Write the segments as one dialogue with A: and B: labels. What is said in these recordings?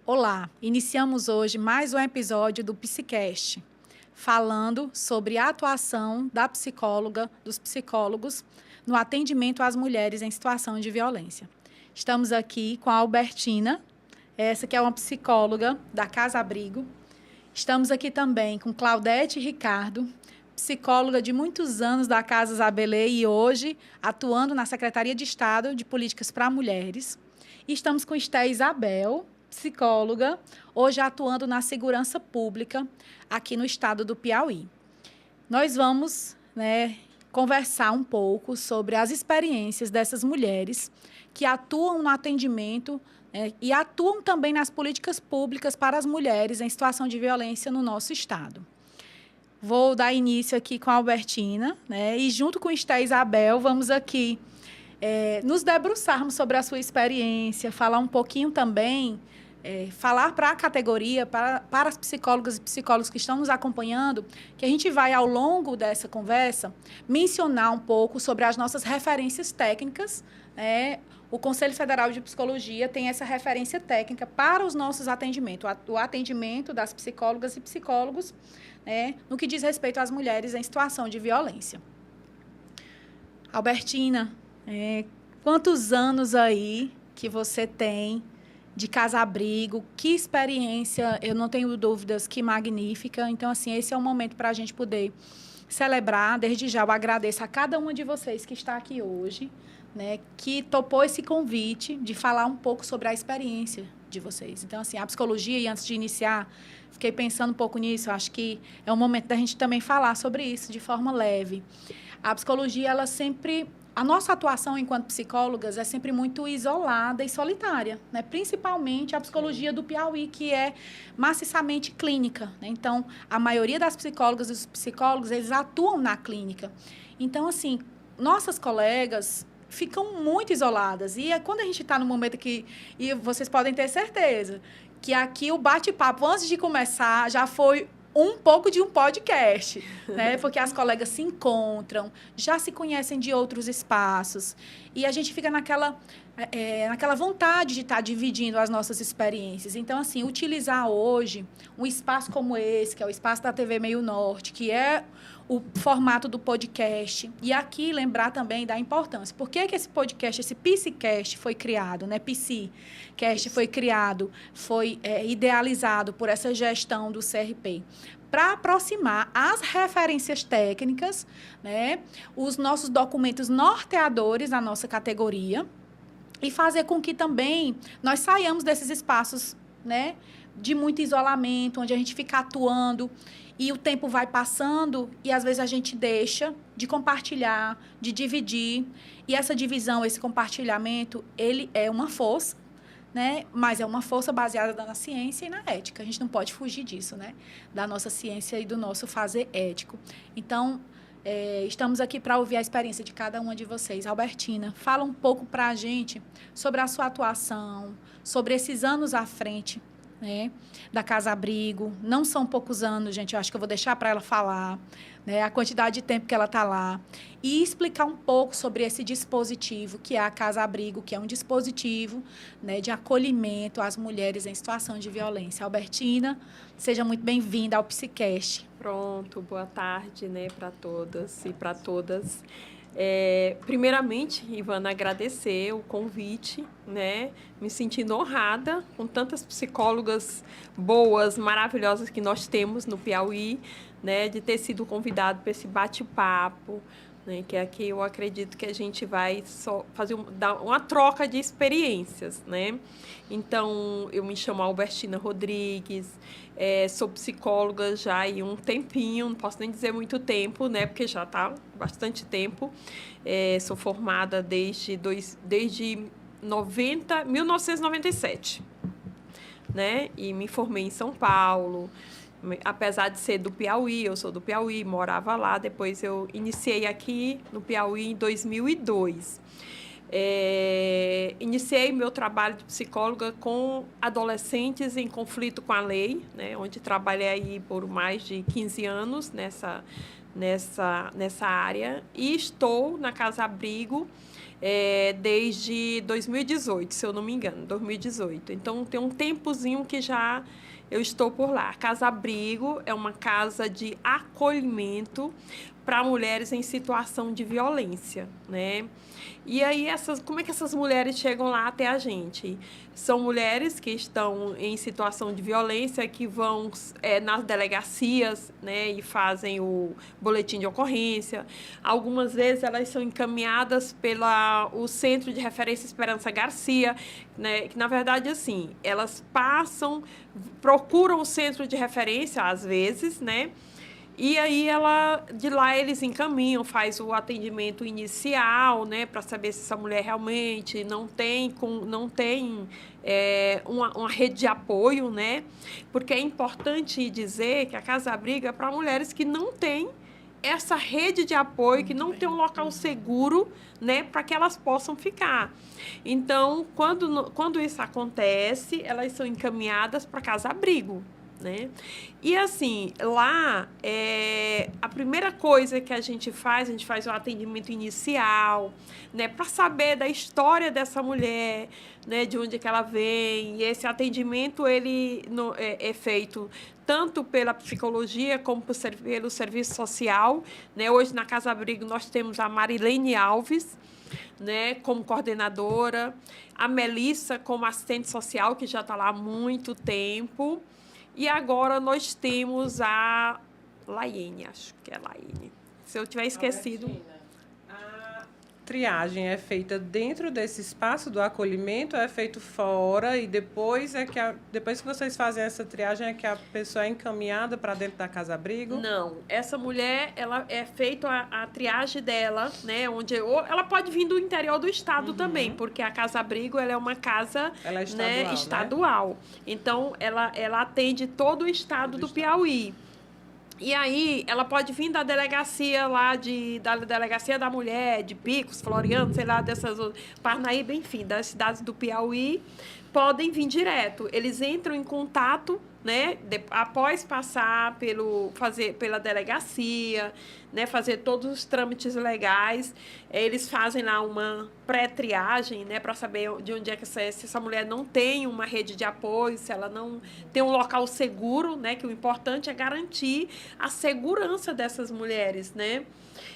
A: Olá, iniciamos hoje mais um episódio do Psicast, falando sobre a atuação da psicóloga, dos psicólogos, no atendimento às mulheres em situação de violência. Estamos aqui com a Albertina, essa que é uma psicóloga da Casa Abrigo. Estamos aqui também com Claudete Ricardo, psicóloga de muitos anos da Casa Zabelê e hoje atuando na Secretaria de Estado de Políticas para Mulheres. E estamos com Esté Isabel, psicóloga, hoje atuando na segurança pública aqui no estado do Piauí. Nós vamos, conversar um pouco sobre as experiências dessas mulheres que atuam no atendimento e atuam também nas políticas públicas para as mulheres em situação de violência no nosso estado. Vou dar início aqui com a Albertina, e junto com Esté Isabel vamos aqui nos debruçarmos sobre a sua experiência, falar um pouquinho também, falar para a categoria, para as psicólogas e psicólogos que estão nos acompanhando, que a gente vai, ao longo dessa conversa, mencionar um pouco sobre as nossas referências técnicas. O Conselho Federal de Psicologia tem essa referência técnica para os nossos atendimentos, o atendimento das psicólogas e psicólogos, no que diz respeito às mulheres em situação de violência. Albertina, quantos anos aí que você tem de Casa Abrigo? Que experiência, eu não tenho dúvidas, que magnífica. Então, assim, esse é o momento para a gente poder celebrar. Desde já, eu agradeço a cada uma de vocês que está aqui hoje, que topou esse convite de falar um pouco sobre a experiência de vocês. Então, assim, a psicologia, e antes de iniciar, fiquei pensando um pouco nisso, acho que é o momento da gente também falar sobre isso de forma leve. A psicologia, ela sempre... A nossa atuação enquanto psicólogas é sempre muito isolada e solitária, principalmente a psicologia do Piauí, que é maciçamente clínica. Então, a maioria das psicólogas e dos psicólogos, eles atuam na clínica. Então, assim, nossas colegas ficam muito isoladas. E é quando a gente está no momento que... E vocês podem ter certeza que aqui o bate-papo, antes de começar, já foi um pouco de um podcast, porque as colegas se encontram, já se conhecem de outros espaços, e a gente fica naquela vontade de estar dividindo as nossas experiências. Então, assim, utilizar hoje um espaço como esse, que é o espaço da TV Meio Norte, que é o formato do podcast, e aqui lembrar também da importância. Por que esse podcast, esse Psicast foi criado, Psicast foi criado, foi idealizado por essa gestão do CRP, para aproximar as referências técnicas, os nossos documentos norteadores da nossa categoria, e fazer com que também nós saiamos desses espaços, de muito isolamento, onde a gente fica atuando e o tempo vai passando e, às vezes, a gente deixa de compartilhar, de dividir. E essa divisão, esse compartilhamento, ele é uma força, mas é uma força baseada na ciência e na ética. A gente não pode fugir disso, da nossa ciência e do nosso fazer ético. Então, estamos aqui para ouvir a experiência de cada uma de vocês. Albertina, fala um pouco para a gente sobre a sua atuação, sobre esses anos à frente, da Casa Abrigo. Não são poucos anos, gente, eu acho que eu vou deixar para ela falar, a quantidade de tempo que ela está lá, e explicar um pouco sobre esse dispositivo que é a Casa Abrigo, que é um dispositivo, de acolhimento às mulheres em situação de violência. Albertina, seja muito bem-vinda ao Psicast.
B: Pronto, boa tarde, para todas e para todas. Primeiramente, Ivana, agradecer o convite, me sentindo honrada com tantas psicólogas boas, maravilhosas que nós temos no Piauí, de ter sido convidado para esse bate-papo, que aqui eu acredito que a gente vai só dar uma troca de experiências, Então, eu me chamo Albertina Rodrigues, sou psicóloga já há um tempinho, não posso nem dizer muito tempo, porque já está bastante tempo. Sou formada desde 1997, e me formei em São Paulo. Apesar de ser do Piauí, eu sou do Piauí, morava lá, depois eu iniciei aqui no Piauí em 2002. Iniciei meu trabalho de psicóloga com adolescentes em conflito com a lei, onde trabalhei aí por mais de 15 anos nessa área e estou na Casa Abrigo desde 2018, se eu não me engano, 2018. Então, tem um tempozinho que já eu estou por lá. A Casa Abrigo é uma casa de acolhimento para mulheres em situação de violência, né? E aí, como é que essas mulheres chegam lá até a gente? São mulheres que estão em situação de violência, que vão nas delegacias, né, e fazem o boletim de ocorrência. Algumas vezes elas são encaminhadas pelo Centro de Referência Esperança Garcia, né, que, na verdade, assim, elas procuram o centro de referência, às vezes, né? E aí de lá eles encaminham, faz o atendimento inicial, né, para saber se essa mulher realmente não tem uma rede de apoio, né? Porque é importante dizer que a Casa Abrigo é para mulheres que não têm essa rede de apoio, que não tem um local seguro, né, para que elas possam ficar. Então, quando isso acontece, elas são encaminhadas para Casa Abrigo, né? E assim, lá, a primeira coisa que a gente faz o atendimento inicial, né, para saber da história dessa mulher, né, de onde é que ela vem. E esse atendimento ele é feito tanto pela psicologia como pelo serviço social, né? Hoje na Casa Abrigo nós temos a Marilene Alves, né, como coordenadora, a Melissa como assistente social, que já está lá há muito tempo. E agora nós temos a Laiene, acho que é Laiene. Se eu tiver esquecido.
C: A triagem é feita dentro desse espaço do acolhimento, é feito fora e depois depois que vocês fazem essa triagem é que a pessoa é encaminhada para dentro da Casa Abrigo?
B: Não, essa mulher, ela é feita a triagem dela, né, ou ela pode vir do interior do estado também, porque a Casa Abrigo ela é uma casa,
C: ela é estadual,
B: né, estadual. Então ela atende todo o estado do Piauí. E aí, ela pode vir da delegacia lá, da delegacia da mulher, de Picos, Floriano, sei lá, dessas Parnaíba, enfim, das cidades do Piauí, podem vir direto. Eles entram em contato, né, após passar pela delegacia, né, fazer todos os trâmites legais, eles fazem lá uma pré-triagem, né, para saber de onde é que se essa mulher não tem uma rede de apoio, se ela não tem um local seguro, né, que o importante é garantir a segurança dessas mulheres, né?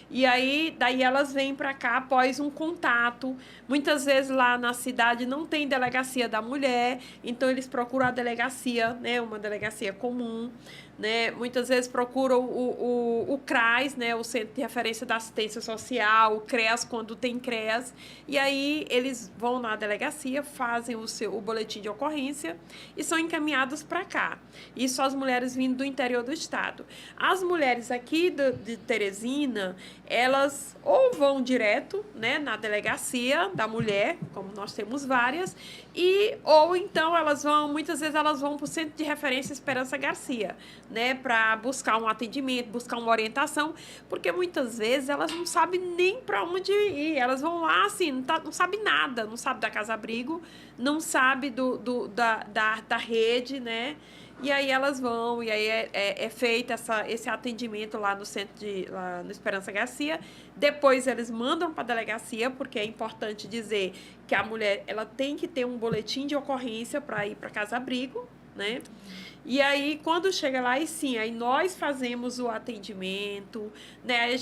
B: E aí, daí elas vêm para cá após um contato. Muitas vezes lá na cidade não tem delegacia da mulher, então eles procuram a delegacia, né, uma delegacia comum, né? Muitas vezes procuram o CRAS, né, o Centro de Referência da Assistência Social, o CREAS, quando tem CREAS, e aí eles vão na delegacia, fazem o boletim de ocorrência e são encaminhados para cá. Isso as mulheres vindo do interior do estado. As mulheres aqui de Teresina, elas ou vão direto, né, na delegacia da mulher, como nós temos várias, ou então muitas vezes elas vão para o Centro de Referência Esperança Garcia, né, para buscar um atendimento, buscar uma orientação, porque muitas vezes elas não sabem nem para onde ir, elas vão lá assim, não sabem nada, não sabem da Casa Abrigo, não sabem da rede, né, e aí elas vão, e aí é feito esse atendimento lá no lá no Esperança Garcia. Depois eles mandam para a delegacia, porque é importante dizer que a mulher ela tem que ter um boletim de ocorrência para ir para Casa Abrigo, né? E aí, quando chega lá, aí nós fazemos o atendimento, né? Aí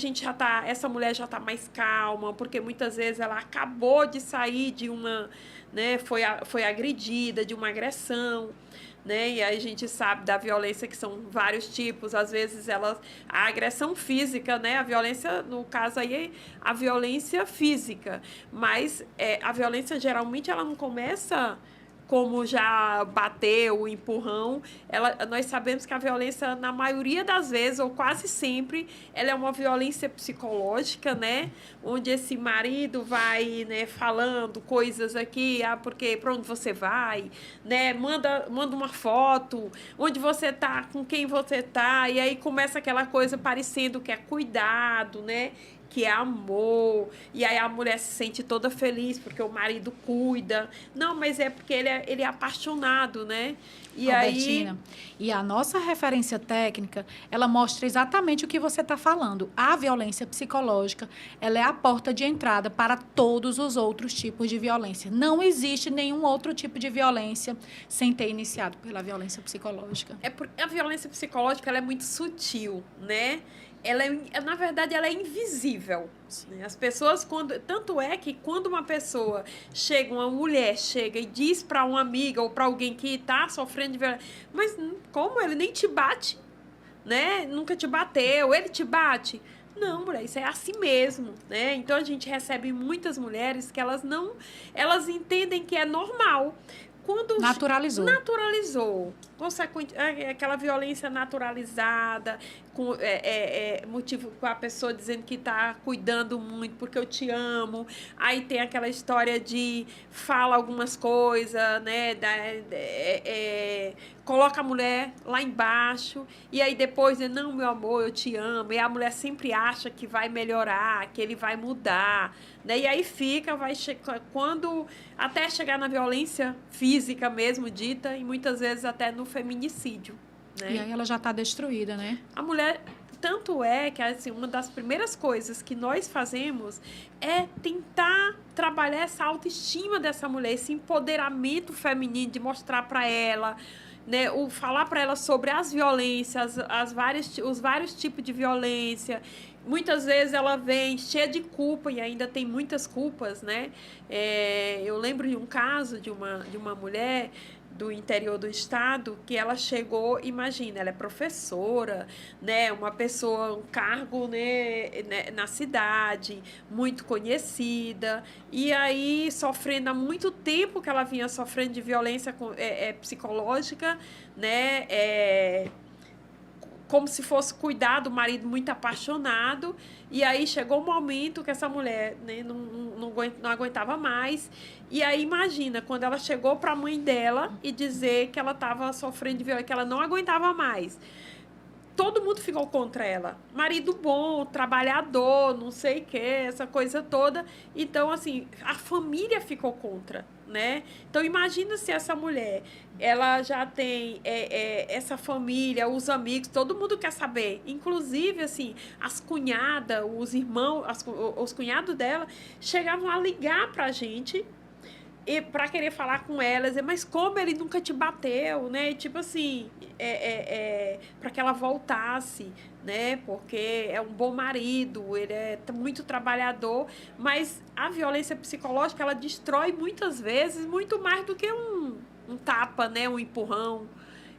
B: essa mulher já está mais calma, porque muitas vezes ela acabou de sair de né? Foi agredida, de uma agressão, né? E aí a gente sabe da violência, que são vários tipos. Às vezes a agressão física, né? A violência, no caso aí, a violência física. Mas a violência, geralmente, ela não começa como já bater o empurrão. Nós sabemos que a violência, na maioria das vezes, ou quase sempre, ela é uma violência psicológica, né? Onde esse marido vai, né, falando coisas aqui, porque para onde você vai, né? Manda uma foto, onde você tá, com quem você tá, e aí começa aquela coisa parecendo que é cuidado, né? que é amor, e aí a mulher se sente toda feliz porque o marido cuida. Não, mas é porque ele é apaixonado, né? E
A: Albertina,
B: aí...
A: e a nossa referência técnica, ela mostra exatamente o que você está falando. A violência psicológica, ela é a porta de entrada para todos os outros tipos de violência. Não existe nenhum outro tipo de violência sem ter iniciado pela violência psicológica.
B: A violência psicológica, ela é muito sutil, né? Na verdade, ela é invisível. Né? As pessoas, tanto é que quando uma mulher chega e diz para uma amiga ou para alguém que está sofrendo de violência, mas como ele nem te bate, né? Nunca te bateu, ele te bate. Não, mulher, isso é assim mesmo, né? Então a gente recebe muitas mulheres que elas entendem que é normal. Naturalizou. Aquela violência naturalizada, com motivo com a pessoa dizendo que está cuidando muito porque eu te amo. Aí tem aquela história de fala algumas coisas, né? Coloca a mulher lá embaixo e aí depois diz, não, meu amor, eu te amo. E a mulher sempre acha que vai melhorar, que ele vai mudar, né? E aí quando até chegar na violência física mesmo dita e muitas vezes até no feminicídio, né?
A: E aí ela já está destruída, né?
B: A mulher, tanto é que assim, uma das primeiras coisas que nós fazemos é tentar trabalhar essa autoestima dessa mulher, esse empoderamento feminino, de mostrar para ela, né, falar para ela sobre as violências, os vários tipos de violência. Muitas vezes ela vem cheia de culpa e ainda tem muitas culpas, né? Eu lembro de um caso de uma mulher do interior do estado que ela chegou, imagina, ela é professora, né, um cargo, né, na cidade, muito conhecida, e aí sofrendo há muito tempo que ela vinha sofrendo de violência psicológica, né, como se fosse cuidar do marido muito apaixonado, e aí chegou um momento que essa mulher, né, não aguentava mais, e aí imagina, quando ela chegou para a mãe dela e dizer que ela estava sofrendo de violência, que ela não aguentava mais, todo mundo ficou contra ela. Marido bom, trabalhador, não sei o que, essa coisa toda. Então, assim, a família ficou contra, né? Então, imagina se essa mulher, ela já tem essa família, os amigos, todo mundo quer saber. Inclusive, assim, as cunhadas, os irmãos, os cunhados dela chegavam a ligar pra gente e para querer falar com ela, dizer, mas como ele nunca te bateu, né? Tipo assim, para que ela voltasse, né? Porque é um bom marido, ele é muito trabalhador, mas a violência psicológica, ela destrói muitas vezes muito mais do que um tapa, né? Um empurrão,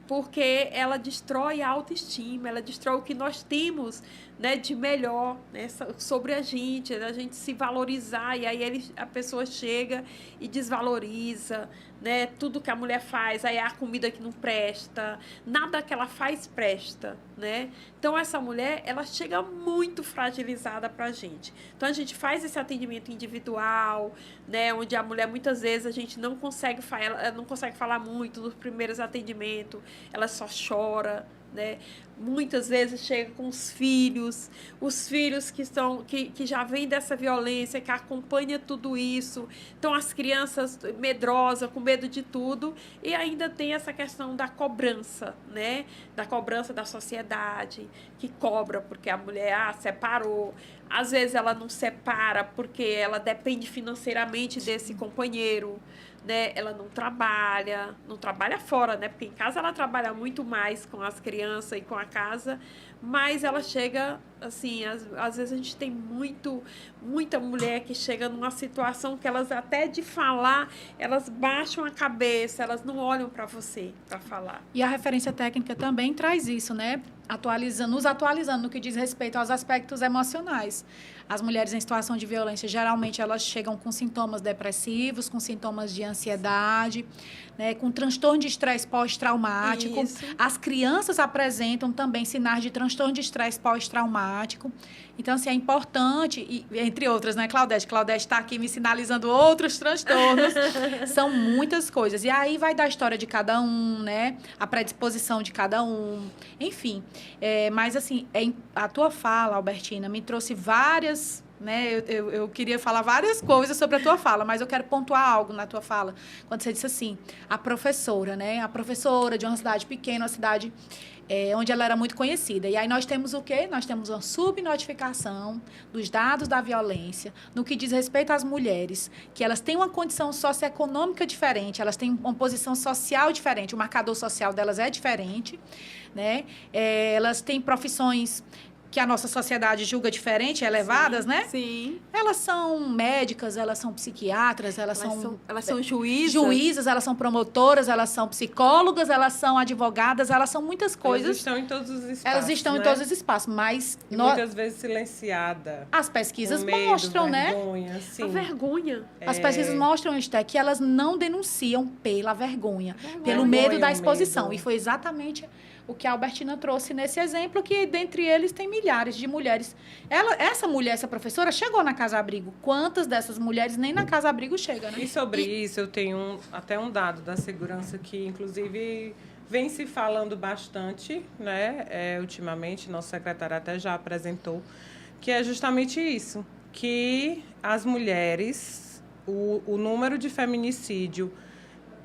B: porque ela destrói a autoestima, ela destrói o que nós temos, né, de melhor, né, sobre a gente se valorizar, e aí a pessoa chega e desvaloriza, né, tudo que a mulher faz, aí a comida que não presta, nada que ela faz presta, né? Então essa mulher, ela chega muito fragilizada pra gente. Então a gente faz esse atendimento individual, né, onde a mulher muitas vezes a gente não consegue falar muito nos primeiros atendimentos, ela só chora, né? Muitas vezes chega com os filhos que já vêm dessa violência, que acompanha tudo isso. Então, as crianças medrosas, com medo de tudo, e ainda tem essa questão da cobrança, né? Da cobrança da sociedade, que cobra porque a mulher separou. Às vezes ela não separa porque ela depende financeiramente desse companheiro, né? Ela não trabalha fora, né? Porque em casa ela trabalha muito mais com as crianças e com a casa, mas ela chega, assim, às vezes a gente tem muita mulher que chega numa situação que elas, até de falar, elas baixam a cabeça, elas não olham para você para falar.
A: E a referência técnica também traz isso, né? Nos atualizando no que diz respeito aos aspectos emocionais. As mulheres em situação de violência, geralmente, elas chegam com sintomas depressivos, com sintomas de ansiedade, né, com transtorno de estresse pós-traumático.
B: Isso.
A: As crianças apresentam também sinais de transtorno de estresse pós-traumático. Então, assim, é importante, e, entre outras, né, Claudete? Claudete está aqui me sinalizando outros transtornos. São muitas coisas. E aí vai da história de cada um, né? A predisposição de cada um. Enfim. Mas, assim, a tua fala, Albertina, me trouxe várias... Né? Eu queria falar várias coisas sobre a tua fala, mas eu quero pontuar algo na tua fala. Quando você disse assim, a professora, né? A professora de uma cidade pequena, uma cidade onde ela era muito conhecida. E aí nós temos o quê? Nós temos uma subnotificação dos dados da violência no que diz respeito às mulheres, que elas têm uma condição socioeconômica diferente, elas têm uma posição social diferente, o marcador social delas é diferente, né? Elas têm profissões que a nossa sociedade julga diferente, elevadas,
B: sim,
A: né?
B: Sim.
A: Elas são médicas, elas são psiquiatras, elas
B: são juízas.
A: Juízas, elas são promotoras, elas são psicólogas, elas são advogadas, elas são muitas coisas.
C: Elas estão em todos os espaços.
A: Elas estão, né, em todos os espaços, mas...
C: muitas vezes silenciada.
A: As pesquisas
C: medo,
A: mostram,
C: vergonha,
A: né?
C: Sim.
B: A vergonha.
A: As pesquisas mostram, Esté, que elas não denunciam pela vergonha, pelo medo da exposição. E foi exatamente o que a Albertina trouxe nesse exemplo, que dentre eles tem milhares de mulheres. Essa professora, chegou na Casa Abrigo. Quantas dessas mulheres nem na Casa Abrigo chegam, né?
C: E sobre isso, eu tenho até um dado da segurança que, inclusive, vem se falando bastante, né? Ultimamente, nosso secretário até já apresentou, que é justamente isso, que as mulheres, o número de feminicídio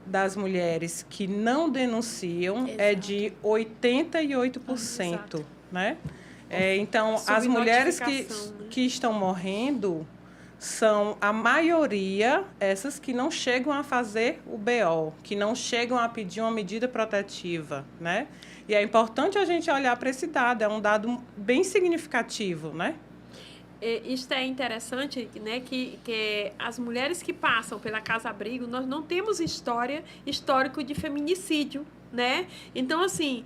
C: das mulheres que não denunciam é de 88%, né? Então, as mulheres que estão morrendo são, a maioria, essas que não chegam a fazer o BO, que não chegam a pedir uma medida protetiva, né? E é importante a gente olhar para esse dado, é um dado bem significativo, né?
B: Isto é interessante, né, que as mulheres que passam pela Casa Abrigo, nós não temos histórico de feminicídio, né? Então, assim,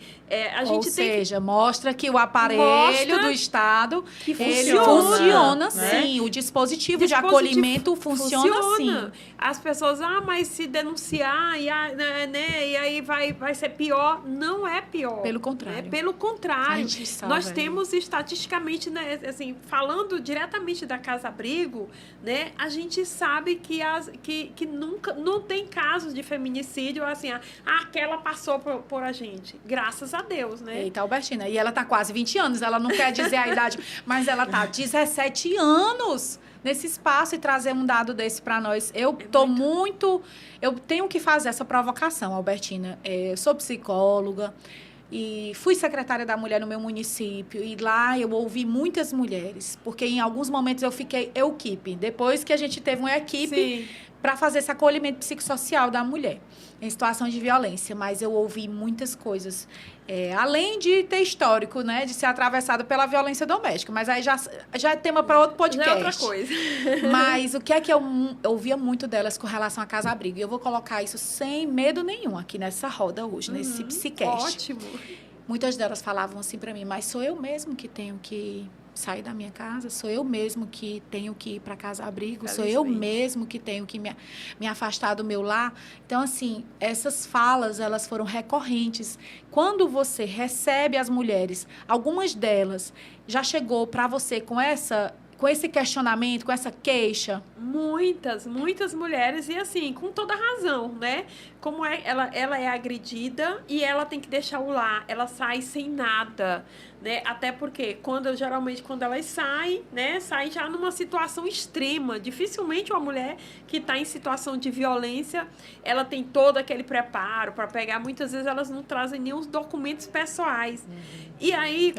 B: a gente
A: mostra que o aparelho do Estado
B: que
A: funciona,
C: né?
A: sim. O dispositivo de acolhimento funciona sim.
B: As pessoas, mas se denunciar, e aí vai ser pior. Não é pior.
A: Pelo contrário.
B: Né? Pelo contrário. Nós temos
A: né?
B: estatisticamente, né, assim, falando diretamente da Casa Abrigo, né, a gente sabe que nunca, não tem casos de feminicídio, assim, aquela passou por a gente. Graças a Deus, né?
A: Eita, Albertina. E ela tá quase 20 anos. Ela não quer dizer a idade, mas ela tá 17 anos nesse espaço e trazer um dado desse para nós. Eu tenho que fazer essa provocação, Albertina. Eu sou psicóloga e fui secretária da mulher no meu município. E lá eu ouvi muitas mulheres, porque em alguns momentos eu fiquei equipe. Depois que a gente teve uma equipe para fazer esse acolhimento psicossocial da mulher em situação de violência, mas eu ouvi muitas coisas, além de ter histórico, né, de ser atravessado pela violência doméstica, mas aí já é tema para outro podcast.
B: Já é outra coisa.
A: Mas o que é que eu ouvia muito delas com relação à Casa Abrigo? E eu vou colocar isso sem medo nenhum aqui nessa roda hoje, nesse Psicast.
B: Ótimo.
A: Muitas delas falavam assim para mim, mas sou eu mesmo que tenho que sair da minha casa, sou eu mesmo que tenho que ir para Casa Abrigo, sou eu mesmo que tenho que me afastar do meu lar. Então, assim, essas falas, elas foram recorrentes. Quando você recebe as mulheres, algumas delas já chegou para você com esse questionamento, com essa queixa?
B: Muitas mulheres, e assim, com toda razão, né? Como ela é agredida e ela tem que deixar o lar, ela sai sem nada, né? Até porque geralmente quando elas saem, né, saem já numa situação extrema. Dificilmente uma mulher que está em situação de violência, ela tem todo aquele preparo para pegar. Muitas vezes elas não trazem nem os documentos pessoais. E aí,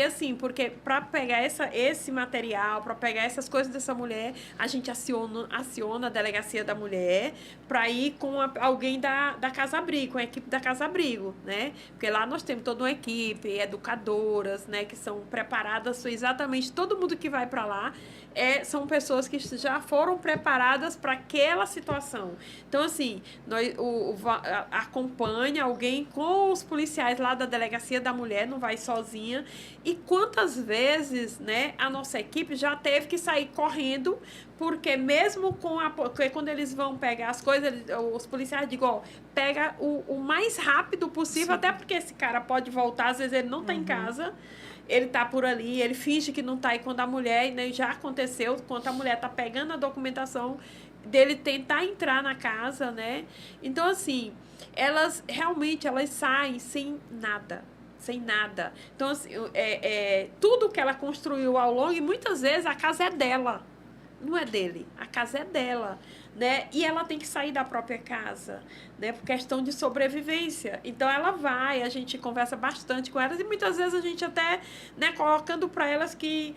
B: assim, porque para pegar esse material, para pegar essas coisas dessa mulher, a gente aciona a delegacia da mulher para ir com alguém da Casa Abrigo, com a equipe da Casa Abrigo, né? Porque lá nós temos toda uma equipe, educadoras, né, que são preparadas, exatamente todo mundo que vai para lá são pessoas que já foram preparadas para aquela situação. Então, assim, acompanha alguém com os policiais lá da delegacia da mulher, não vai sozinha. E quantas vezes, né, a nossa equipe já teve que sair correndo, porque mesmo porque quando eles vão pegar as coisas, os policiais digam, pega o mais rápido possível, sim, até porque esse cara pode voltar, às vezes ele não está em casa, ele tá por ali, ele finge que não tá, e quando a mulher, né, já aconteceu, quando a mulher tá pegando a documentação dele tentar entrar na casa, né? Então, assim, elas saem sem nada. sem nada. Então, assim, tudo que ela construiu ao longo, e muitas vezes a casa é dela, não é dele, a casa é dela, né? E ela tem que sair da própria casa, né? Por questão de sobrevivência. Então, ela vai, a gente conversa bastante com elas, e muitas vezes a gente até, né, colocando para elas que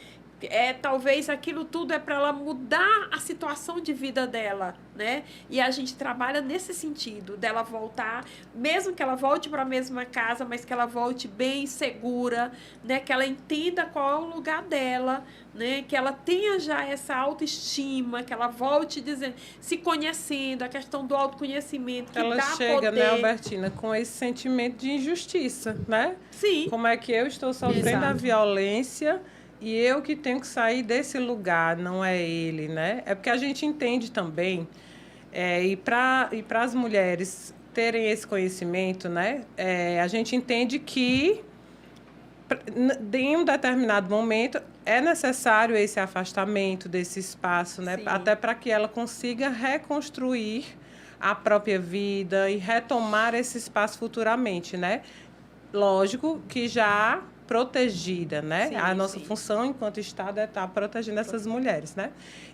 B: talvez aquilo tudo é para ela mudar a situação de vida dela, né? E a gente trabalha nesse sentido, dela voltar, mesmo que ela volte para a mesma casa, mas que ela volte bem segura, né? Que ela entenda qual é o lugar dela, né? Que ela tenha já essa autoestima, que ela volte dizendo, se conhecendo, a questão do autoconhecimento, que
C: Ela
B: dá
C: chega,
B: poder.
C: né, Albertina, com esse sentimento de injustiça, né?
B: Sim.
C: Como é que eu estou sofrendo a
A: Exato.
C: violência e eu que tenho que sair desse lugar, não é ele, né? É porque a gente entende também, e para as mulheres terem esse conhecimento, né? A gente entende que em um determinado momento é necessário esse afastamento desse espaço, né?
B: Sim.
C: Até para que ela consiga reconstruir a própria vida e retomar esse espaço futuramente, né? Lógico que já protegida, né?
B: Sim,
C: A nossa
B: sim.
C: função enquanto Estado é estar protegendo essas mulheres, né?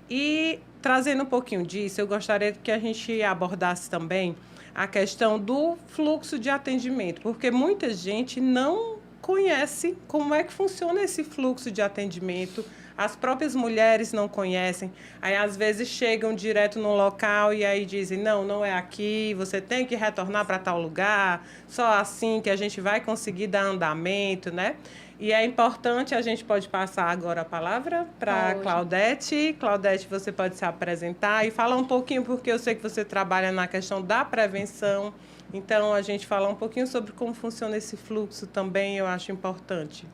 C: E trazendo um pouquinho disso, eu gostaria que a gente abordasse também a questão do fluxo de atendimento, porque muita gente não conhece como é que funciona esse fluxo de atendimento. As próprias mulheres não conhecem. Aí, às vezes, chegam direto no local e aí dizem, não é aqui, você tem que retornar para tal lugar, só assim que a gente vai conseguir dar andamento, né? E é importante, a gente pode passar agora a palavra para a Claudete. Claudete, você pode se apresentar e falar um pouquinho, porque eu sei que você trabalha na questão da prevenção. Então, a gente falar um pouquinho sobre como funciona esse fluxo também, eu acho importante.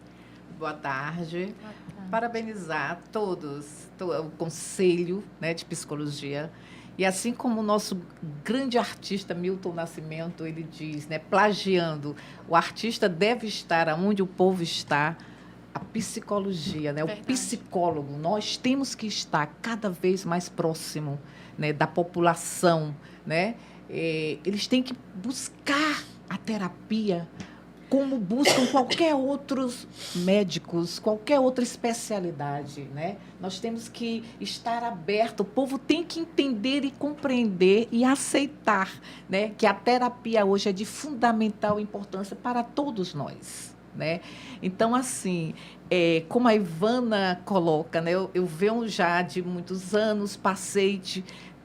D: Boa tarde. Parabenizar todos, o Conselho, né, de Psicologia. E assim como o nosso grande artista Milton Nascimento, ele diz, né, plagiando, o artista deve estar onde o povo está, a psicologia, né, o psicólogo, nós temos que estar cada vez mais próximo, né, da população, né? Eles têm que buscar a terapia como buscam qualquer outros médicos, qualquer outra especialidade, né? Nós temos que estar aberto, o povo tem que entender e compreender e aceitar, né, que a terapia hoje é de fundamental importância para todos nós, né? Então, assim, como a Ivana coloca, né, eu venho já de muitos anos, passei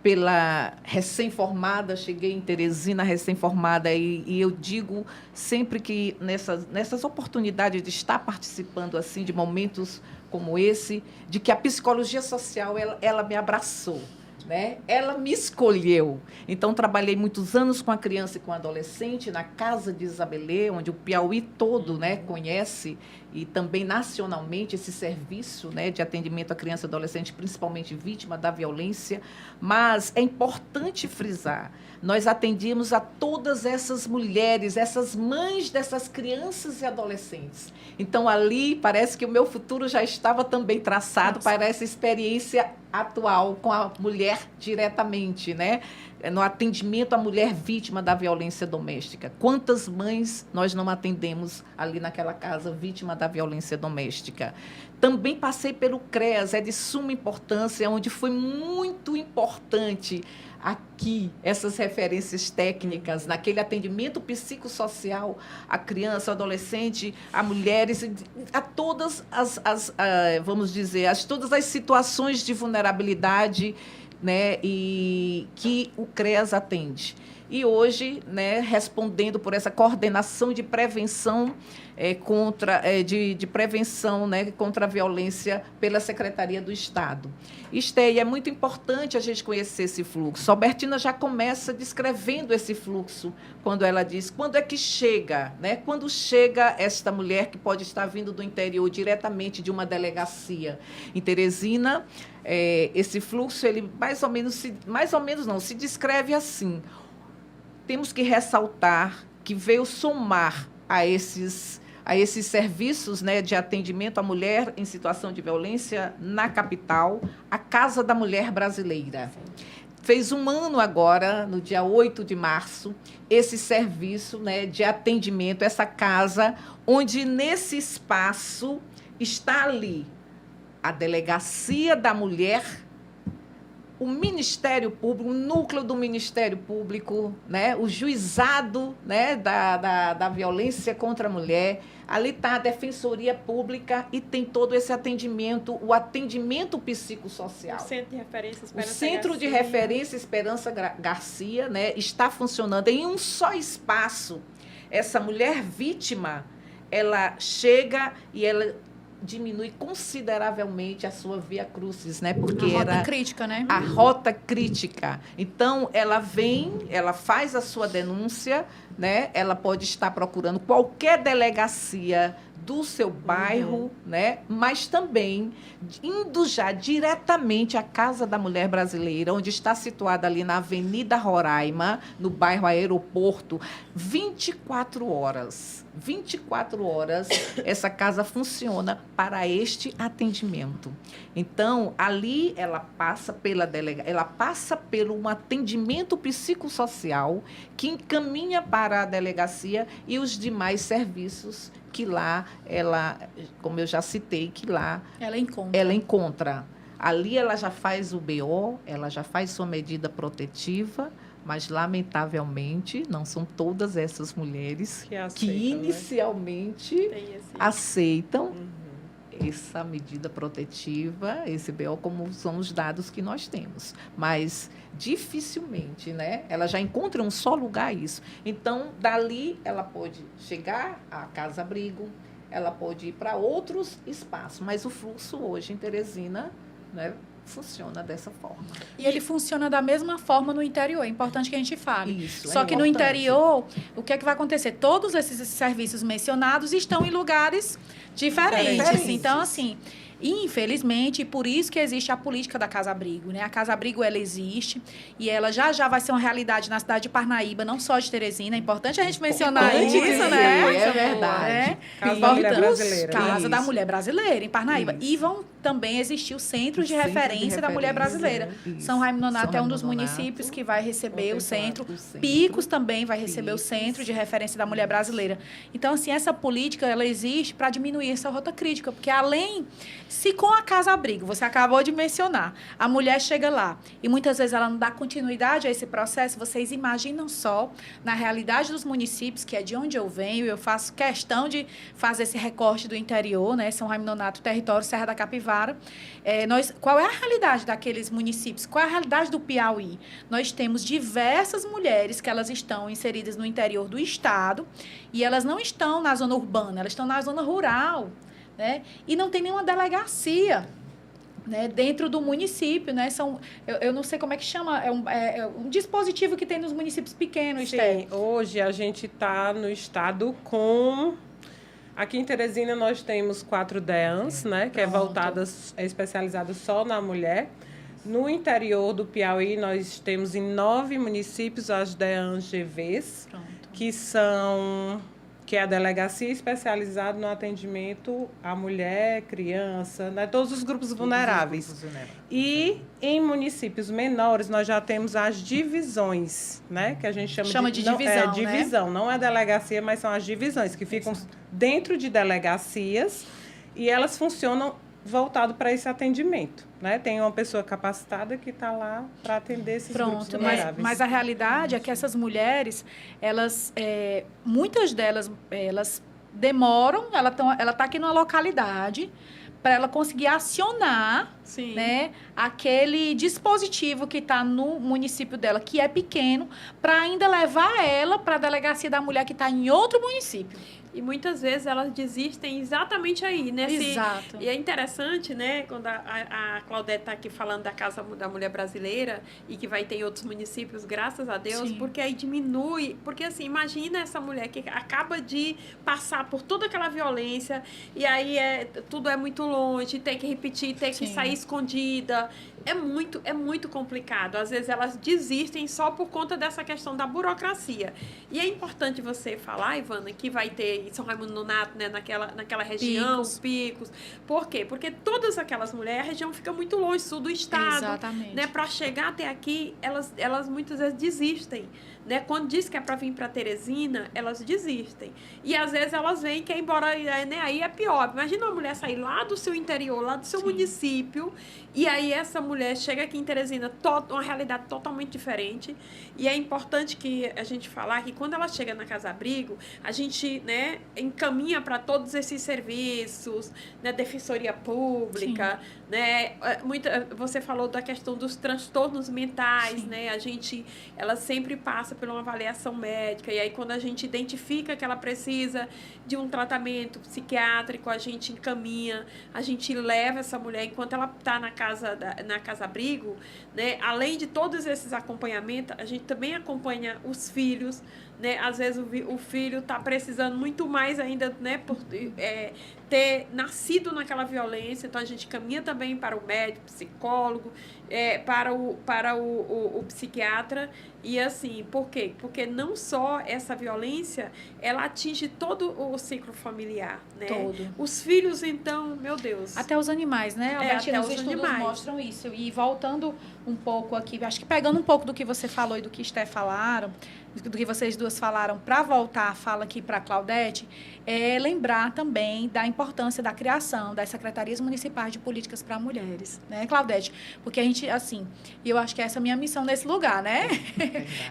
D: pela recém-formada, cheguei em Teresina recém-formada e eu digo sempre que nessas oportunidades de estar participando assim de momentos como esse, de que a psicologia social ela me abraçou, né? Ela me escolheu. Então, trabalhei muitos anos com a criança e com a adolescente na Casa de Isabelê, onde o Piauí todo, né, conhece, e também nacionalmente esse serviço, né, de atendimento à criança e adolescente, principalmente vítima da violência. Mas é importante frisar, nós atendíamos a todas essas mulheres, essas mães dessas crianças e adolescentes. Então, ali, parece que o meu futuro já estava também traçado para essa experiência atual com a mulher diretamente, né? No atendimento à mulher vítima da violência doméstica. Quantas mães nós não atendemos ali naquela casa vítima da violência doméstica? Também passei pelo CREAS, é de suma importância, onde foi muito importante aqui essas referências técnicas, naquele atendimento psicossocial à criança, ao adolescente, a mulheres, a todas vamos dizer, todas as situações de vulnerabilidade, né, e que o CREAS atende. E hoje, né, respondendo por essa coordenação de prevenção de prevenção, né, contra a violência pela Secretaria do Estado. É muito importante a gente conhecer esse fluxo. A Albertina já começa descrevendo esse fluxo, quando ela diz, quando é que chega, né? Quando chega esta mulher que pode estar vindo do interior diretamente de uma delegacia. Em Teresina, esse fluxo, ele se descreve assim. Temos que ressaltar que veio somar a esses serviços, né, de atendimento à mulher em situação de violência na capital, a Casa da Mulher Brasileira. Fez um ano agora, no dia 8 de março, esse serviço, né, de atendimento, essa casa, onde nesse espaço está ali a Delegacia da Mulher, o Ministério Público, o núcleo do Ministério Público, né, o juizado, né, da violência contra a mulher. Ali está a Defensoria Pública e tem todo esse atendimento, o atendimento psicossocial.
B: O Centro de Referência Esperança
D: O Centro de
B: Garcia.
D: Referência Esperança Garcia, né, está funcionando em um só espaço. Essa mulher vítima, ela chega e ela diminui consideravelmente a sua via crucis, né? Porque
A: A rota
D: era
A: crítica, né?
D: a rota crítica. Então, ela vem, ela faz a sua denúncia, né? Ela pode estar procurando qualquer delegacia do seu bairro, né? Mas também indo já diretamente à Casa da Mulher Brasileira, onde está situada ali na Avenida Roraima, no bairro Aeroporto, 24 horas. 24 horas essa casa funciona para este atendimento. Então, ali ela passa ela passa pelo um atendimento psicossocial que encaminha para a delegacia e os demais serviços que lá ela, como eu já citei, que lá
A: Ela encontra.
D: Ali ela já faz o BO, ela já faz sua medida protetiva, mas, lamentavelmente, não são todas essas mulheres
C: Que aceitam,
D: que
C: né?
D: inicialmente
B: Tem esse-
D: aceitam essa medida protetiva, esse BO, como são os dados que nós temos. Mas, dificilmente, né? Ela já encontra em um só lugar isso. Então, dali, ela pode chegar à casa-abrigo, ela pode ir para outros espaços, mas o fluxo hoje em Teresina, né, funciona dessa forma.
A: E ele funciona da mesma forma no interior. É importante que a gente fale.
D: Isso,
A: Só
D: é
A: que no
D: importante.
A: interior, o que é que vai acontecer? Todos esses serviços mencionados estão em lugares diferentes.
D: Diferentes.
A: Então, assim, infelizmente, por isso que existe a política da Casa Abrigo, né? A Casa Abrigo, ela existe e ela já vai ser uma realidade na cidade de Parnaíba, não só de Teresina. É importante a gente mencionar
D: Importante,
A: isso, né?
D: é verdade.
A: É.
C: Casa da Mulher
A: Importante.
C: Brasileira.
A: Casa da
D: Isso.
A: Mulher Brasileira, em Parnaíba.
D: Isso.
A: E vão também existir o Centro de
D: Centro de
A: Referência da Mulher
D: Referência,
A: Brasileira.
D: isso.
A: São Raimundo Nonato é um dos
D: São Raimundo
A: municípios
D: Nonato,
A: que vai receber o
C: contemplado.
A: centro.
D: O centro.
A: Picos também vai receber
D: Picos.
A: o Centro de Referência da Mulher Brasileira. Então, assim, essa política, ela existe para diminuir essa rota crítica, porque além, se com a casa-abrigo, você acabou de mencionar, a mulher chega lá e muitas vezes ela não dá continuidade a esse processo, vocês imaginam só, na realidade dos municípios, que é de onde eu venho, eu faço questão de fazer esse recorte do interior, né? São Raimundo Nonato, território Serra da Capivara. Qual é a realidade daqueles municípios? Qual é a realidade do Piauí? Nós temos diversas mulheres que elas estão inseridas no interior do estado e elas não estão na zona urbana, elas estão na zona rural, né? E não tem nenhuma delegacia, né, dentro do município, né? Eu não sei como é que chama, é um dispositivo que tem nos municípios pequenos, Esther.
C: Sim, hoje a gente está no estado com... Aqui em Teresina nós temos 4 DEANs, né? Que é especializada só na mulher. No interior do Piauí, nós temos em 9 municípios as DEANs GVs, que é a delegacia especializada no atendimento à mulher, criança, né? Todos os grupos vulneráveis. E em municípios menores, nós já temos as divisões, né? Que a gente chama
A: de
C: não,
A: divisão, né?
C: divisão, não é delegacia, mas são as divisões, que ficam dentro de delegacias e elas funcionam voltado para esse atendimento, né? Tem uma pessoa capacitada que está lá para atender esses grupos vulneráveis.
A: Mas a realidade é que essas mulheres, elas, muitas delas, elas demoram, ela está aqui numa localidade para ela conseguir acionar,
B: Sim.
A: né, aquele dispositivo que está no município dela, que é pequeno, para ainda levar ela para a delegacia da mulher que está em outro município.
B: E muitas vezes elas desistem exatamente aí, né?
A: Exato.
B: E é interessante, né? Quando a Claudete está aqui falando da Casa da Mulher Brasileira e que vai ter em outros municípios, graças a Deus,
A: Sim.
B: porque aí diminui. Porque, assim, imagina essa mulher que acaba de passar por toda aquela violência e aí tudo é muito longe, tem que repetir, tem que
A: Sim.
B: sair escondida. É muito complicado. Às vezes elas desistem só por conta dessa questão da burocracia. E é importante você falar, Ivana, que vai ter em São Raimundo Nonato, né, naquela região, Picos. Por quê? Porque todas aquelas mulheres, a região fica muito longe, sul do estado.
A: Exatamente.
B: Né, para chegar até aqui, elas muitas vezes desistem. Né? Quando diz que é para vir para Teresina, elas desistem. E às vezes elas vêm que é embora, né? Aí é pior. Imagina uma mulher sair lá do seu interior, lá do seu município, e aí essa mulher chega aqui em Teresina, uma realidade totalmente diferente. E é importante que a gente falar que quando ela chega na Casa Abrigo, a gente, né, encaminha para todos esses serviços, né, defensoria pública, né, você falou da questão dos transtornos mentais, né, ela sempre passa por uma avaliação médica, e aí quando a gente identifica que ela precisa de um tratamento psiquiátrico, a gente encaminha, a gente leva essa mulher, enquanto ela está na Casa Abrigo, né, além de todos esses acompanhamentos, a gente também acompanha os filhos, né, às vezes o filho está precisando muito mais ainda, né, por ter nascido naquela violência, então a gente caminha também para o médico, psicólogo, para o psiquiatra. E assim, por quê? Porque não só essa violência, ela atinge todo o ciclo familiar, né?
A: Todo.
B: Os filhos, então, meu Deus.
A: Até os animais, né, Albertina?
B: Até
A: os
B: os
A: estudos
B: animais
A: mostram isso. E voltando um pouco aqui, acho que pegando um pouco do que você falou e do que Esté falaram, do que vocês duas falaram, para voltar a fala aqui para a Claudete, lembrar também da importância da criação das secretarias municipais de políticas para mulheres, né, Claudete? Porque a gente, assim, eu acho que essa é a minha missão nesse lugar, né?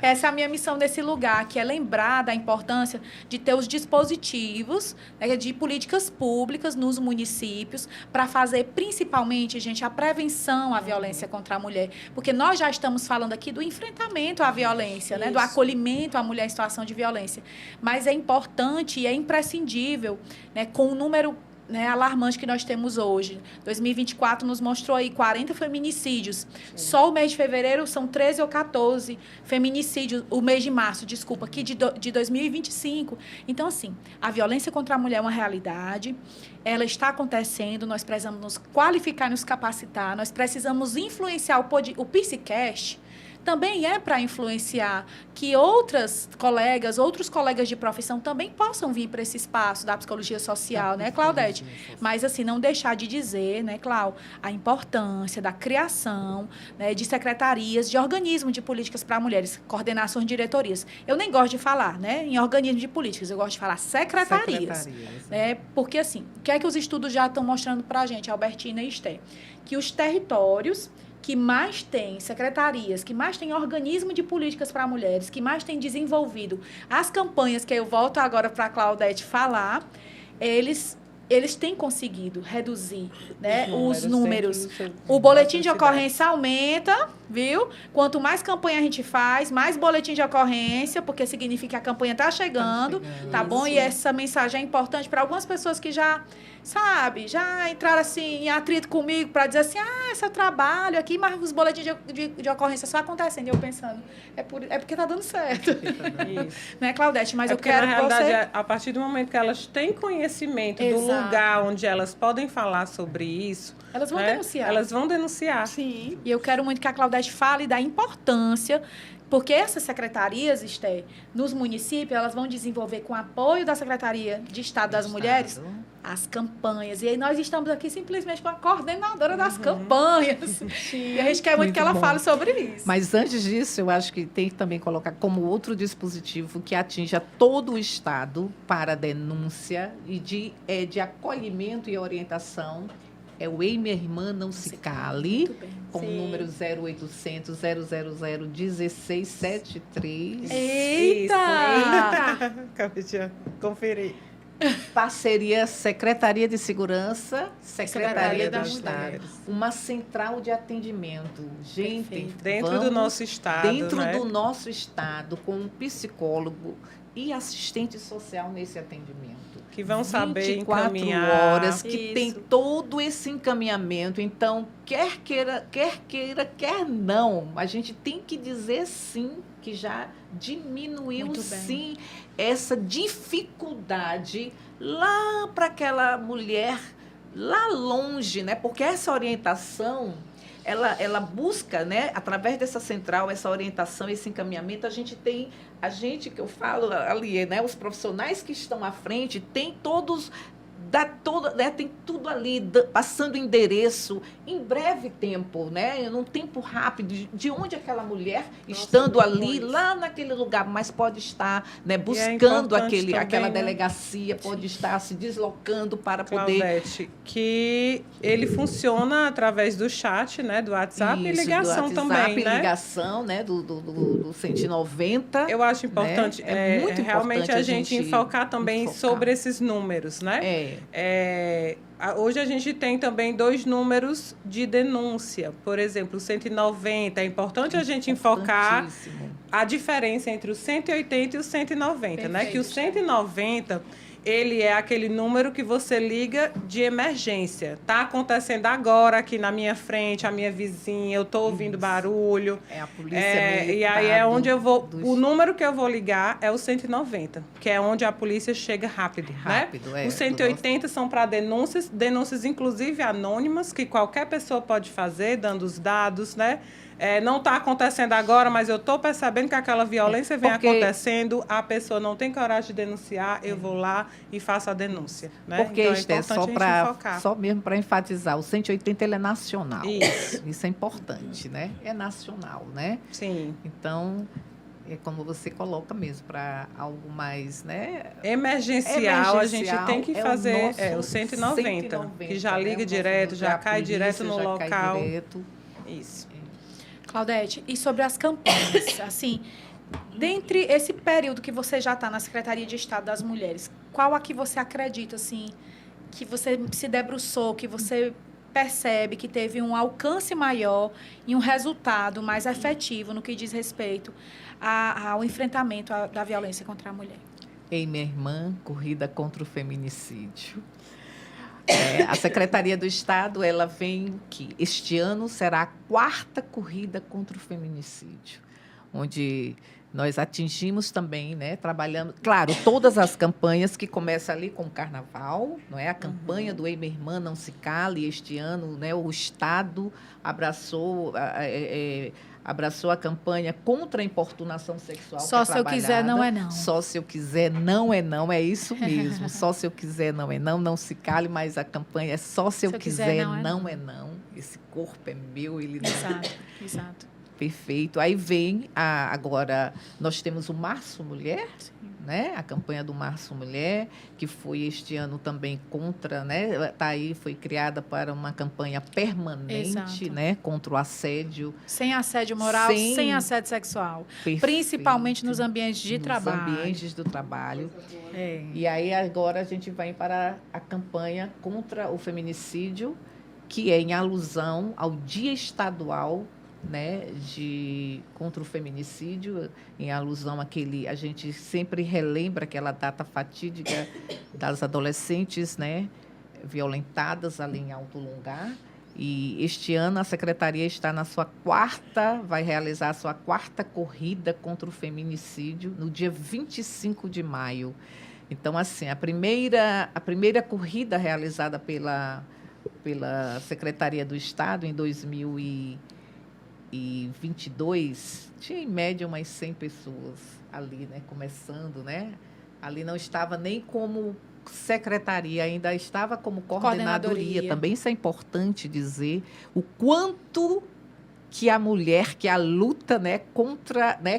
A: Essa é a minha missão nesse lugar, que é lembrar da importância de ter os dispositivos, né, de políticas públicas nos municípios para fazer, principalmente, gente, a prevenção à violência contra a mulher. Porque nós já estamos falando aqui do enfrentamento à violência, né, do acolhimento à mulher em situação de violência. Mas é importante e é imprescindível, né, com o número, né, alarmante que nós temos hoje. 2024 nos mostrou aí 40 feminicídios. Só o mês de fevereiro são 13 ou 14 feminicídios, o mês de março, desculpa, aqui de 2025. Então, assim, a violência contra a mulher é uma realidade, ela está acontecendo, nós precisamos nos qualificar, nos capacitar, nós precisamos influenciar o Psicast, também é para influenciar que outros colegas de profissão também possam vir para esse espaço da psicologia social, né, Claudete? Mas, assim, não deixar de dizer, né, Clau, a importância da criação, né, de secretarias, de organismos de políticas para mulheres, coordenações, diretorias. Eu nem gosto de falar, né, em organismos de políticas, eu gosto de falar secretarias. Né, porque, assim, o que é que os estudos já estão mostrando para a gente, Albertina e Esté? Que os territórios que mais tem secretarias, que mais tem organismo de políticas para mulheres, que mais tem desenvolvido as campanhas, que eu volto agora para a Claudete falar, eles têm conseguido reduzir, né, os números. O boletim de ocorrência aumenta, viu? Quanto mais campanha a gente faz, mais boletim de ocorrência, porque significa que a campanha está chegando, tá bom? E essa mensagem é importante para algumas pessoas que já entraram assim em atrito comigo para dizer assim, esse é o trabalho aqui, mas os boletins de ocorrência só acontecem. E eu pensando, é porque tá dando certo.
C: Isso.
A: Né, Claudete? Mas eu
C: porque,
A: quero
C: na
A: que
C: realidade, a partir do momento que elas têm conhecimento do lugar onde elas podem falar sobre isso,
A: elas vão denunciar.
C: Elas vão denunciar.
A: Sim. E eu quero muito que a Claudete fale da importância, porque essas secretarias, Esté, nos municípios, elas vão desenvolver com apoio da Secretaria de Estado das Mulheres as campanhas. E aí nós estamos aqui simplesmente com a coordenadora das campanhas. E a gente quer muito que ela fale sobre isso.
D: Mas antes disso, eu acho que tem que também colocar como outro dispositivo que atinja todo o Estado para denúncia e de acolhimento e orientação. É o Ei Minha Irmã Não Se Cale, com o número 0800 000 1673.
A: Eita!
C: Acabei de conferir.
D: Parceria Secretaria de Segurança, Secretaria do Estado.
C: Mulheres.
D: Uma central de atendimento. Gente,
C: dentro do nosso estado,
D: dentro
C: né?
D: do nosso estado, com um psicólogo e assistente social nesse atendimento.
C: Que vão saber
D: 24
C: encaminhar.
D: horas, que tem todo esse encaminhamento. Então, quer queira, quer não, a gente tem que dizer sim, que já diminuiu sim essa dificuldade lá para aquela mulher lá longe, né? Porque essa orientação ela busca, né, através dessa central, essa orientação, esse encaminhamento, a gente, que eu falo ali, né, os profissionais que estão à frente, tem todos... né, tem tudo ali, passando endereço, em breve tempo, né, num tempo rápido, de onde aquela mulher, estando ali, lá naquele lugar, mas pode estar, né, buscando aquela delegacia, pode estar se deslocando para
C: Claudete,
D: poder...
C: que ele funciona através do chat, né, do WhatsApp e ligação
D: do WhatsApp,
C: também, né?
D: Ligação, né, do 190.
C: Eu acho importante,
D: né? Muito
C: realmente
D: importante
C: a gente enfocar também sobre esses números, né? Hoje a gente tem também 2 números de denúncia. Por exemplo, o 190. É importante a gente enfocar a diferença entre o 180 e o 190, né? Que o 190, ele é aquele número que você liga de emergência. Está acontecendo agora aqui na minha frente, a minha vizinha, eu estou ouvindo barulho.
D: É a polícia
C: e aí é onde eu vou... O número que eu vou ligar é o 190, que é onde a polícia chega rápido, né? Os 180 são para denúncias inclusive anônimas, que qualquer pessoa pode fazer, dando os dados, né? Não está acontecendo agora, mas eu estou percebendo que aquela violência vem acontecendo, a pessoa não tem coragem de denunciar, eu vou lá e faço a denúncia. Né?
D: Porque
C: então,
D: é importante só mesmo para enfatizar, o 180 ele é nacional. Isso é importante, né? É nacional, né?
C: Sim.
D: Então, é como você coloca mesmo, para algo mais, né?
C: Emergencial, a gente tem que fazer o 190, que já liga direto, já cai direto no local. Isso.
A: Claudete, e sobre as campanhas, assim, dentre esse período que você já está na Secretaria de Estado das Mulheres, qual a que você acredita, assim, que você se debruçou, que você percebe que teve um alcance maior e um resultado mais efetivo no que diz respeito ao enfrentamento da violência contra a mulher?
D: Ei, minha irmã, corrida contra o feminicídio. A Secretaria do Estado, ela vem que este ano será a 4ª corrida contra o feminicídio, onde nós atingimos também, né, trabalhando, claro, todas as campanhas que começam ali com o Carnaval, não é? A campanha do Ei, minha irmã, não se cale, este ano, né, o Estado abraçou a campanha contra a importunação sexual.
A: Só se eu quiser, não é não.
D: Só se eu quiser, não é não, é isso mesmo. Só se eu quiser, não é não, não se cale, mas a campanha é só se eu quiser, não é não. Esse corpo é meu, ele não...
A: Exato.
D: Perfeito. Aí vem, agora, nós temos o Março Mulher, né? A campanha do Março Mulher, que foi este ano também contra, né? Tá aí, foi criada para uma campanha permanente, né? Contra o assédio.
A: Sem assédio moral, sem assédio sexual. Perfeito. Principalmente nos ambientes de trabalho.
D: Nos ambientes do trabalho. E aí, agora, a gente vai para a campanha contra o feminicídio, que é em alusão ao Dia Estadual, né, contra o feminicídio, em alusão àquele, a gente sempre relembra aquela data fatídica das adolescentes, né, violentadas ali em Alto Lungar. E este ano a Secretaria está na sua vai realizar a sua 4ª corrida contra o feminicídio no dia 25 de maio. Então, assim, a primeira corrida realizada pela Secretaria do Estado em 2022, tinha em média umas 100 pessoas ali, né, começando, né? Ali não estava nem como secretaria, ainda estava como coordenadoria. Também isso é importante dizer, o quanto que a mulher, que a luta, né,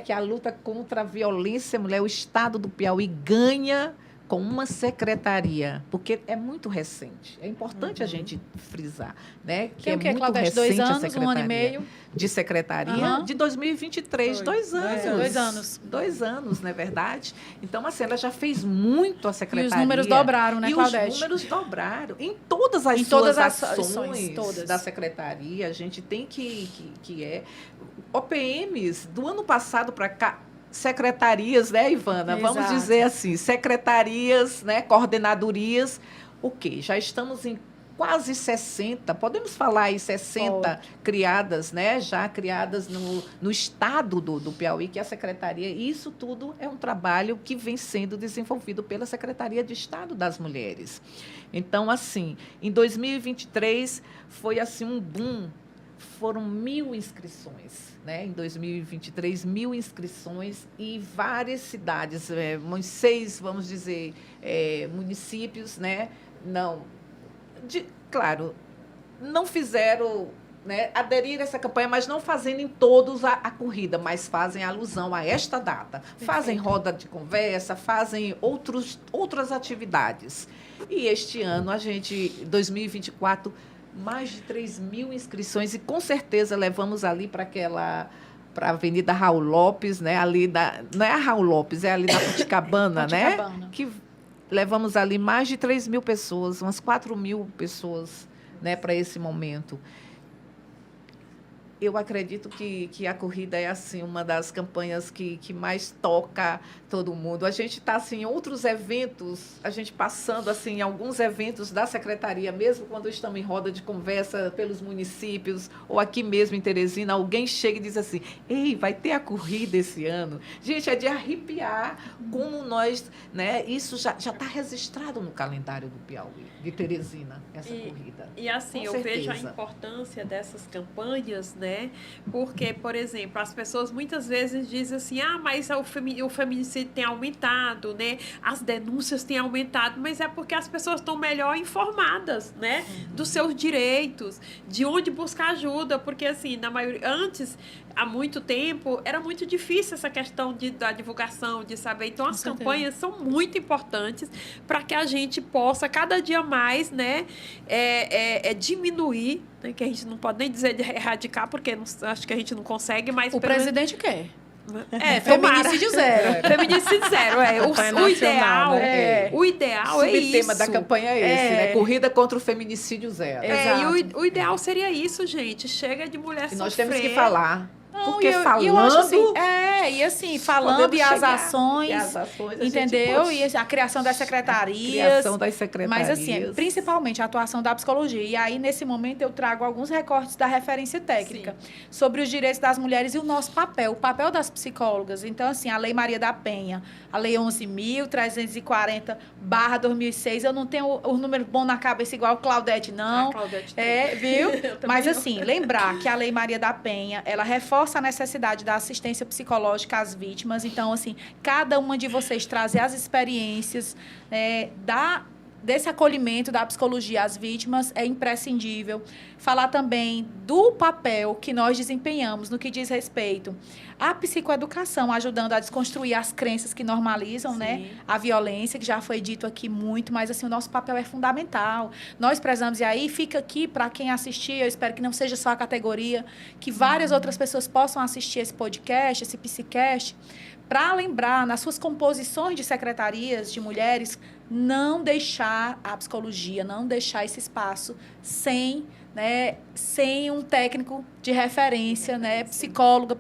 D: que a luta contra a violência à mulher, o Estado do Piauí ganha com uma secretaria, porque é muito recente. É importante a gente frisar, né? Que é muito
A: Claudete,
D: recente
A: 2 anos,
D: a secretaria.
A: 1 ano e meio?
D: De secretaria, de 2023, 2 anos.
A: 2 anos.
D: 2 anos, não é verdade? Então, assim, ela já fez muito a secretaria.
A: E os números dobraram, né, Claudete?
D: Os números dobraram. Em todas as suas ações da secretaria, a gente tem que OPMs, do ano passado para cá, secretarias, né, Ivana?
A: Exato.
D: Vamos dizer assim, secretarias, né, coordenadorias, o quê? Já estamos em quase 60, podemos falar aí 60 criadas, né, já criadas no estado do Piauí, que é a secretaria. Isso tudo é um trabalho que vem sendo desenvolvido pela Secretaria de Estado das Mulheres. Então, assim, em 2023 foi assim um boom. foram 1.000 inscrições, né? Em 2023, 1.000 inscrições e várias cidades, uns 6, vamos dizer, municípios, né? Claro, não fizeram, né, aderir a essa campanha, mas não fazendo em todos a corrida, mas fazem alusão a esta data. Perfeito. Fazem roda de conversa, fazem outras atividades. E este ano, 2024, mais de 3.000 inscrições e com certeza levamos ali para a Avenida Raul Lopes, né? Não é a Raul Lopes, é ali na Puticabana, né? Que levamos ali mais de 3.000 pessoas, umas 4.000 pessoas, né, para esse momento. Eu acredito que a corrida é assim uma das campanhas que mais toca todo mundo. A gente está assim, em outros eventos, a gente passando assim, em alguns eventos da secretaria, mesmo quando estamos em roda de conversa pelos municípios, ou aqui mesmo em Teresina, alguém chega e diz assim, ei, vai ter a corrida esse ano. Gente, é de arrepiar como nós, né? Isso já está registrado no calendário do Piauí, de Teresina, essa corrida.
B: E assim, eu vejo a importância dessas campanhas, né? Porque, por exemplo, as pessoas muitas vezes dizem assim, mas o feminicídio tem aumentado, né? As denúncias têm aumentado, mas é porque as pessoas estão melhor informadas, né? Dos seus direitos, de onde buscar ajuda, porque assim, antes, há muito tempo, era muito difícil essa questão da divulgação, de saber. Então, as campanhas são muito importantes para que a gente possa, cada dia mais, né, diminuir, né, que a gente não pode nem dizer de erradicar, porque acho que a gente não consegue, mas...
A: O presidente quer.
B: Feminicídio zero. Feminicídio zero, o ideal é isso.
D: O tema da campanha é esse, né? Corrida contra o feminicídio zero.
B: E o ideal seria isso, gente. Chega de mulher sofrer.
D: Nós temos que falar.
A: Não,
D: porque falando...
A: eu acho assim, falando e as ações, entendeu? E a criação das secretarias. Mas, assim, principalmente a atuação da psicologia. E aí, nesse momento, eu trago alguns recortes da referência técnica sobre os direitos das mulheres e o nosso papel, o papel das psicólogas. Então, assim, a Lei Maria da Penha, a Lei 11.340/2006, eu não tenho o número bom na cabeça igual a Claudete, não.
B: Claudete
A: viu? Mas, assim, lembrar que a Lei Maria da Penha, ela reforça a necessidade da assistência psicológica às vítimas. Então, assim, cada uma de vocês trazer as experiências desse acolhimento da psicologia às vítimas é imprescindível. Falar também do papel que nós desempenhamos no que diz respeito à psicoeducação, ajudando a desconstruir as crenças que normalizam, né, a violência, que já foi dito aqui muito, mas assim, o nosso papel é fundamental. Nós prezamos, e aí fica aqui para quem assistir, eu espero que não seja só a categoria, que várias outras pessoas possam assistir esse podcast, esse Psicast, para lembrar, nas suas composições de secretarias de mulheres, não deixar a psicologia, não deixar esse espaço sem um técnico de referência, né, psicólogo,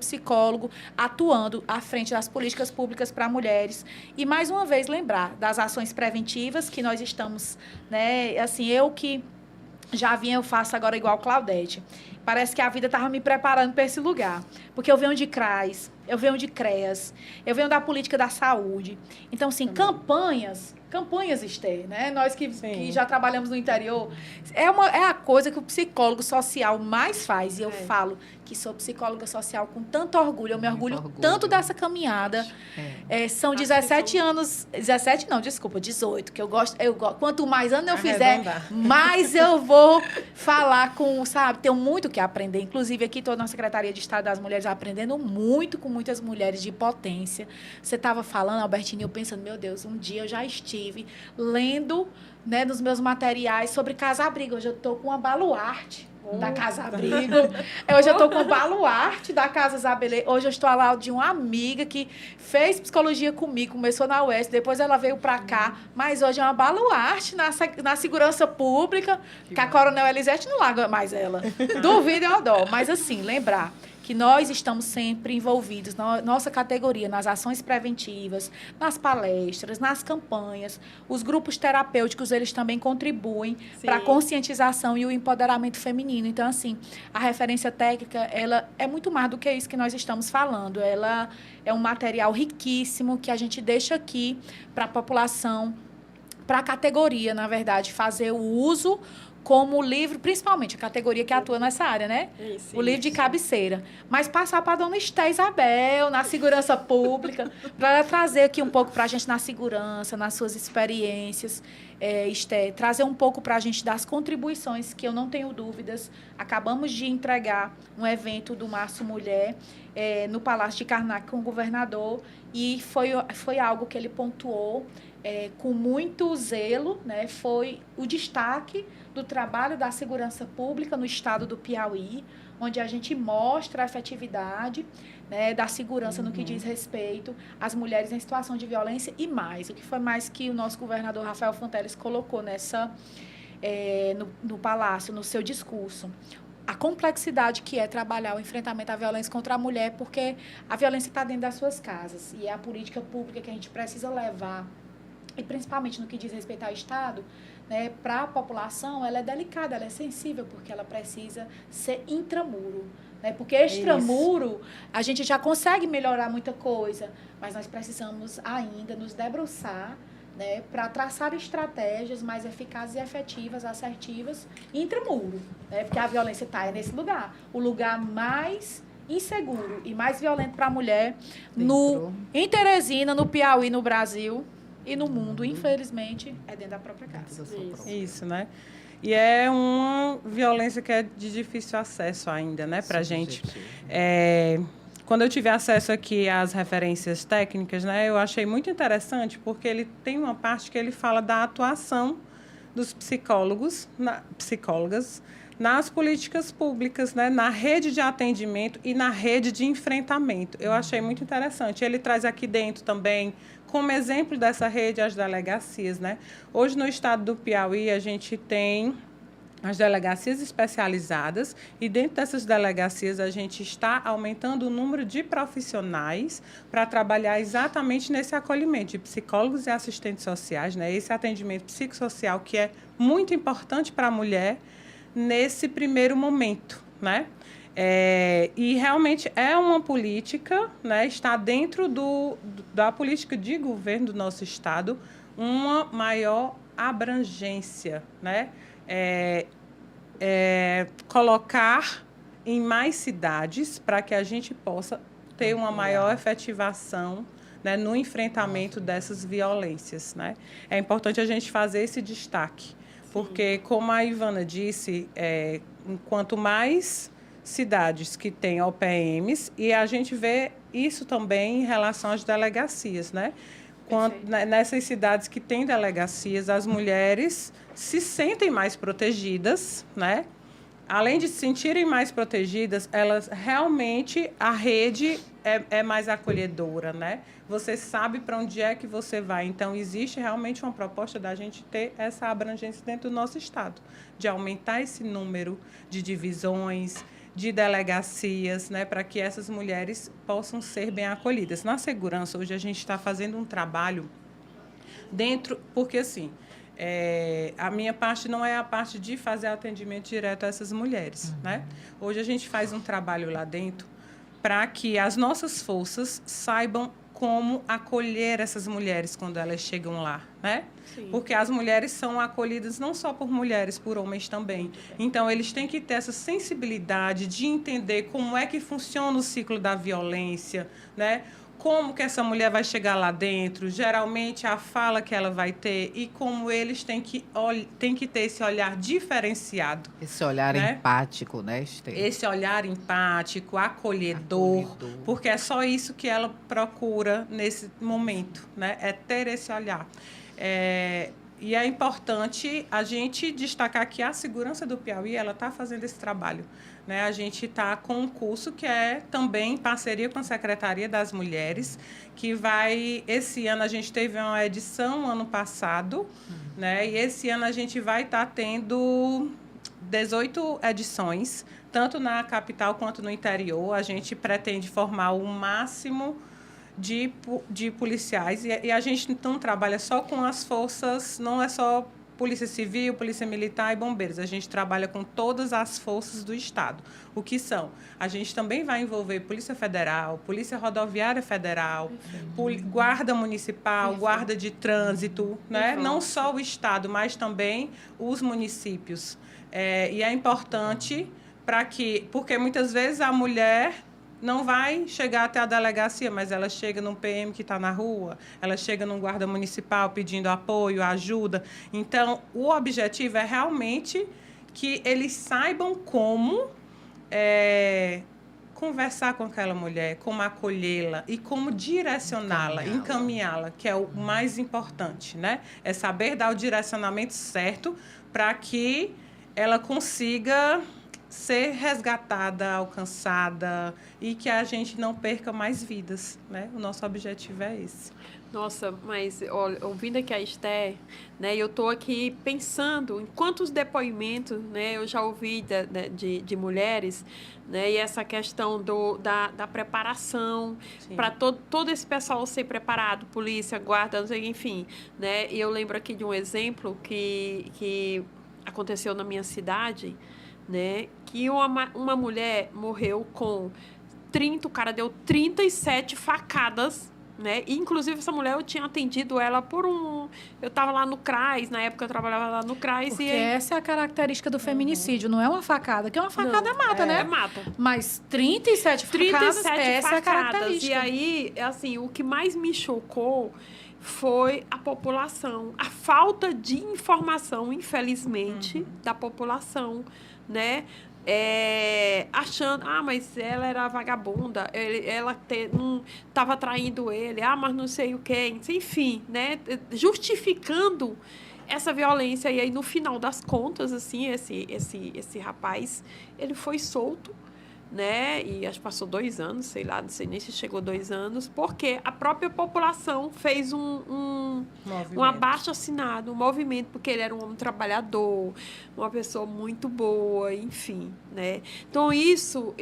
A: atuando à frente das políticas públicas para mulheres. E, mais uma vez, lembrar das ações preventivas que nós estamos, né, assim, eu faço agora igual Claudete. Parece que a vida estava me preparando para esse lugar. Porque eu venho de CRAS, eu venho de CREAS, eu venho da política da saúde. Então, assim, campanhas, Esther, né? Nós que já trabalhamos no interior, é a coisa que o psicólogo social mais faz. E eu falo que sou psicóloga social com tanto orgulho, eu me orgulho tanto dessa caminhada. São 17 anos, 17 não, desculpa, 18, que eu gosto, quanto mais anos eu fizer, mais eu vou falar tenho muito que aprender. Inclusive, aqui estou na Secretaria de Estado das Mulheres aprendendo muito com muitas mulheres de potência. Você estava falando, Albertine, eu pensando, meu Deus, um dia eu já estive lendo, né, nos meus materiais sobre casa-abrigo. Hoje eu estou com uma baluarte da Casa Abrigo. Hoje eu estou com o baluarte da Casa Zabelê. Hoje eu estou ao lado de uma amiga que fez psicologia comigo, começou na UES, depois ela veio para cá, mas hoje é uma baluarte na segurança pública, que a Coronel Elisete não larga mais ela. Duvido eu adoro. Mas assim, lembrar que nós estamos sempre envolvidos, nossa categoria, nas ações preventivas, nas palestras, nas campanhas. Os grupos terapêuticos, eles também contribuem para a conscientização e o empoderamento feminino. Então, assim, a referência técnica, ela é muito mais do que isso que nós estamos falando. Ela é um material riquíssimo que a gente deixa aqui para a população, para a categoria, na verdade, fazer o uso como livro, principalmente a categoria que atua nessa área, né?
B: Isso,
A: O livro de cabeceira. Mas passar para a dona Esté Isabel, na segurança pública, para ela trazer aqui um pouco para a gente na segurança, nas suas experiências. Esté, trazer um pouco para a gente das contribuições, que eu não tenho dúvidas. Acabamos de entregar um evento do Março Mulher no Palácio de Karnak com o governador, e foi algo que ele pontuou com muito zelo, né? Foi o destaque do trabalho da segurança pública no estado do Piauí, onde a gente mostra a efetividade, né, da segurança no que diz respeito às mulheres em situação de violência e mais. O que foi mais que o nosso governador Rafael Fonteles colocou no Palácio, no seu discurso. A complexidade que é trabalhar o enfrentamento à violência contra a mulher, porque a violência está dentro das suas casas. E é a política pública que a gente precisa levar, e principalmente no que diz respeito ao Estado, né, para a população, ela é delicada, ela é sensível, porque ela precisa ser intramuro. Né? Porque extramuro, a gente já consegue melhorar muita coisa, mas nós precisamos ainda nos debruçar, né, para traçar estratégias mais eficazes e efetivas, assertivas, intramuro. Né? Porque a violência está nesse lugar. O lugar mais inseguro e mais violento para a mulher em Teresina, no Piauí, no Brasil e no mundo, infelizmente, é dentro da própria casa.
C: Isso, né? E é uma violência que é de difícil acesso ainda, né, para a gente. Quando eu tive acesso aqui às referências técnicas, né, eu achei muito interessante, porque ele tem uma parte que ele fala da atuação dos psicólogas nas políticas públicas, né, na rede de atendimento e na rede de enfrentamento. Eu achei muito interessante. Ele traz aqui dentro também, como exemplo dessa rede, as delegacias, né? Hoje, no estado do Piauí, a gente tem as delegacias especializadas, e dentro dessas delegacias a gente está aumentando o número de profissionais para trabalhar exatamente nesse acolhimento de psicólogos e assistentes sociais, né? Esse atendimento psicossocial que é muito importante para a mulher nesse primeiro momento, né? E realmente é uma política, né, está dentro da política de governo do nosso estado, uma maior abrangência, né? Colocar em mais cidades para que a gente possa ter uma maior efetivação, né, no enfrentamento dessas violências, né? É importante a gente fazer esse destaque, porque, como a Ivana disse, quanto mais cidades que têm OPMs, e a gente vê isso também em relação às delegacias, né? Nessas cidades que têm delegacias, as mulheres se sentem mais protegidas, né? Além de se sentirem mais protegidas, elas realmente, a rede é mais acolhedora, né? Você sabe para onde é que você vai. Então, existe realmente uma proposta da gente ter essa abrangência dentro do nosso estado, de aumentar esse número de divisões, de delegacias, né, para que essas mulheres possam ser bem acolhidas. Na segurança, hoje a gente está fazendo um trabalho porque assim, a minha parte não é a parte de fazer atendimento direto a essas mulheres, né? Hoje a gente faz um trabalho lá dentro para que as nossas forças saibam como acolher essas mulheres quando elas chegam lá, né? Sim. Porque as mulheres são acolhidas não só por mulheres, por homens também. Então, eles têm que ter essa sensibilidade de entender como é que funciona o ciclo da violência, né? Como que essa mulher vai chegar lá dentro, geralmente a fala que ela vai ter, e como eles têm que ter esse olhar diferenciado.
D: Esse olhar, né, empático, né, Esther?
C: Esse olhar empático, acolhedor, porque é só isso que ela procura nesse momento, né? É ter esse olhar. E é importante a gente destacar que a segurança do Piauí, ela está fazendo esse trabalho, né? A gente está com um curso que é também em parceria com a Secretaria das Mulheres, que esse ano a gente teve uma edição ano passado, né? E esse ano a gente vai estar tendo 18 edições, tanto na capital quanto no interior. A gente pretende formar o máximo de policiais, e a gente então trabalha só com as forças, não é só Polícia Civil, Polícia Militar e Bombeiros, a gente trabalha com todas as forças do Estado. O que são? A gente também vai envolver Polícia Federal, Polícia Rodoviária Federal, Guarda Municipal, Guarda de Trânsito, né? Não só o Estado, mas também os municípios. E é importante porque muitas vezes a mulher não vai chegar até a delegacia, mas ela chega num PM que está na rua, ela chega num guarda municipal pedindo apoio, ajuda. Então, o objetivo é realmente que eles saibam como conversar com aquela mulher, como acolhê-la e como direcioná-la, encaminhá-la, que é o mais importante, né? É saber dar o direcionamento certo para que ela consiga ser resgatada, alcançada e que a gente não perca mais vidas, né? O nosso objetivo é esse.
B: Nossa, mas olha, ouvindo aqui a Esther, né, eu estou aqui pensando em quantos depoimentos, né, eu já ouvi de mulheres, né, e essa questão da preparação para todo esse pessoal ser preparado, polícia, guarda, enfim, né, e eu lembro aqui de um exemplo que aconteceu na minha cidade, né, que uma mulher morreu com o cara deu 37 facadas, né? E, inclusive, essa mulher, eu tinha atendido ela eu estava lá no CRAS, na época eu trabalhava lá no CRAS.
A: Porque essa é a característica do feminicídio, não é uma facada, que uma facada mata, né?
B: Mata.
A: Mas 37 facadas, essa é a característica.
B: E aí, assim, o que mais me chocou foi a população, a falta de informação, infelizmente, da população, né? Achando, mas ela era vagabunda, ela não estava traindo ele, mas não sei o que, enfim, né? Justificando essa violência. E aí, no final das contas, assim, esse rapaz, ele foi solto, né? E acho que passou 2 anos, sei lá, não sei nem se chegou 2 anos, porque a própria população fez um abaixo-assinado, um movimento, porque ele era um homem trabalhador, uma pessoa muito boa, enfim, né? Então, isso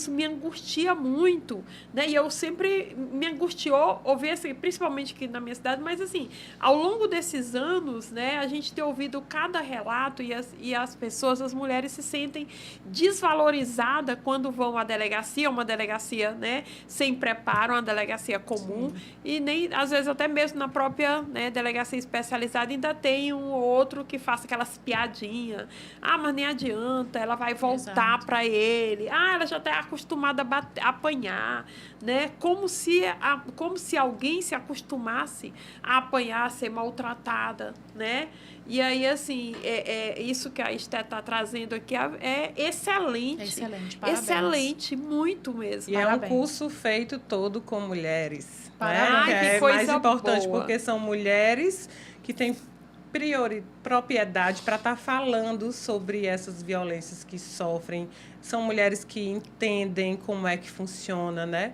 B: me angustia muito, né? E eu sempre me angustiou ouvir, assim, principalmente aqui na minha cidade, mas, assim, ao longo desses anos, né, a gente tem ouvido cada relato e as pessoas, as mulheres se sentem desvalorizadas quando vão à delegacia, uma delegacia, né, sem preparo, uma delegacia comum. Sim. E nem, às vezes, até mesmo na própria, né, delegacia especializada, ainda tem um ou outro que faça aquelas piadinhas. Mas nem adianta, ela vai voltar para ele. Ela já está acostumada a apanhar, né? Como se alguém se acostumasse a apanhar, a ser maltratada, né? E aí, assim, isso que a Esther está trazendo aqui é excelente.
A: Excelente, parabéns.
B: Excelente, muito mesmo.
C: E parabéns. É um curso feito todo com mulheres.
A: Parabéns.
C: Né? Que coisa mais importante,
B: boa.
C: Porque são mulheres que têm propriedade para estar falando sobre essas violências que sofrem. São mulheres que entendem como é que funciona, né?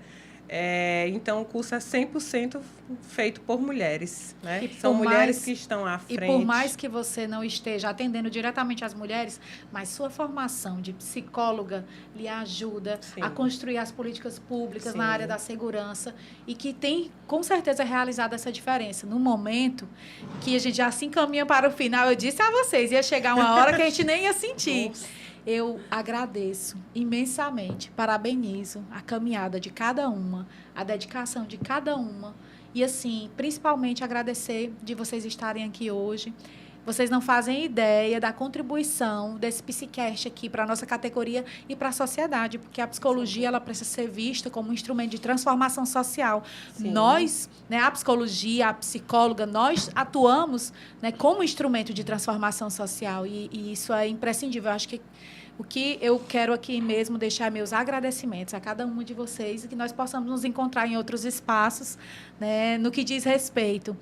C: Então, o curso é 100% feito por mulheres, né? São mulheres que estão à frente.
A: E por mais que você não esteja atendendo diretamente as mulheres, mas sua formação de psicóloga lhe ajuda a construir as políticas públicas na área da segurança e que tem, com certeza, realizado essa diferença. No momento que a gente já se encaminha para o final, eu disse a vocês, ia chegar uma hora que a gente nem ia sentir. Nossa. Eu agradeço imensamente, parabenizo a caminhada de cada uma, a dedicação de cada uma e, assim, principalmente agradecer de vocês estarem aqui hoje. Vocês não fazem ideia da contribuição desse Psicast aqui para a nossa categoria e para a sociedade, porque a psicologia ela precisa ser vista como um instrumento de transformação social. Sim. Nós, né, a psicologia, a psicóloga, nós atuamos, né, como instrumento de transformação social e isso é imprescindível. Eu acho que o que eu quero aqui mesmo deixar meus agradecimentos a cada uma de vocês e que nós possamos nos encontrar em outros espaços, né, no que diz respeito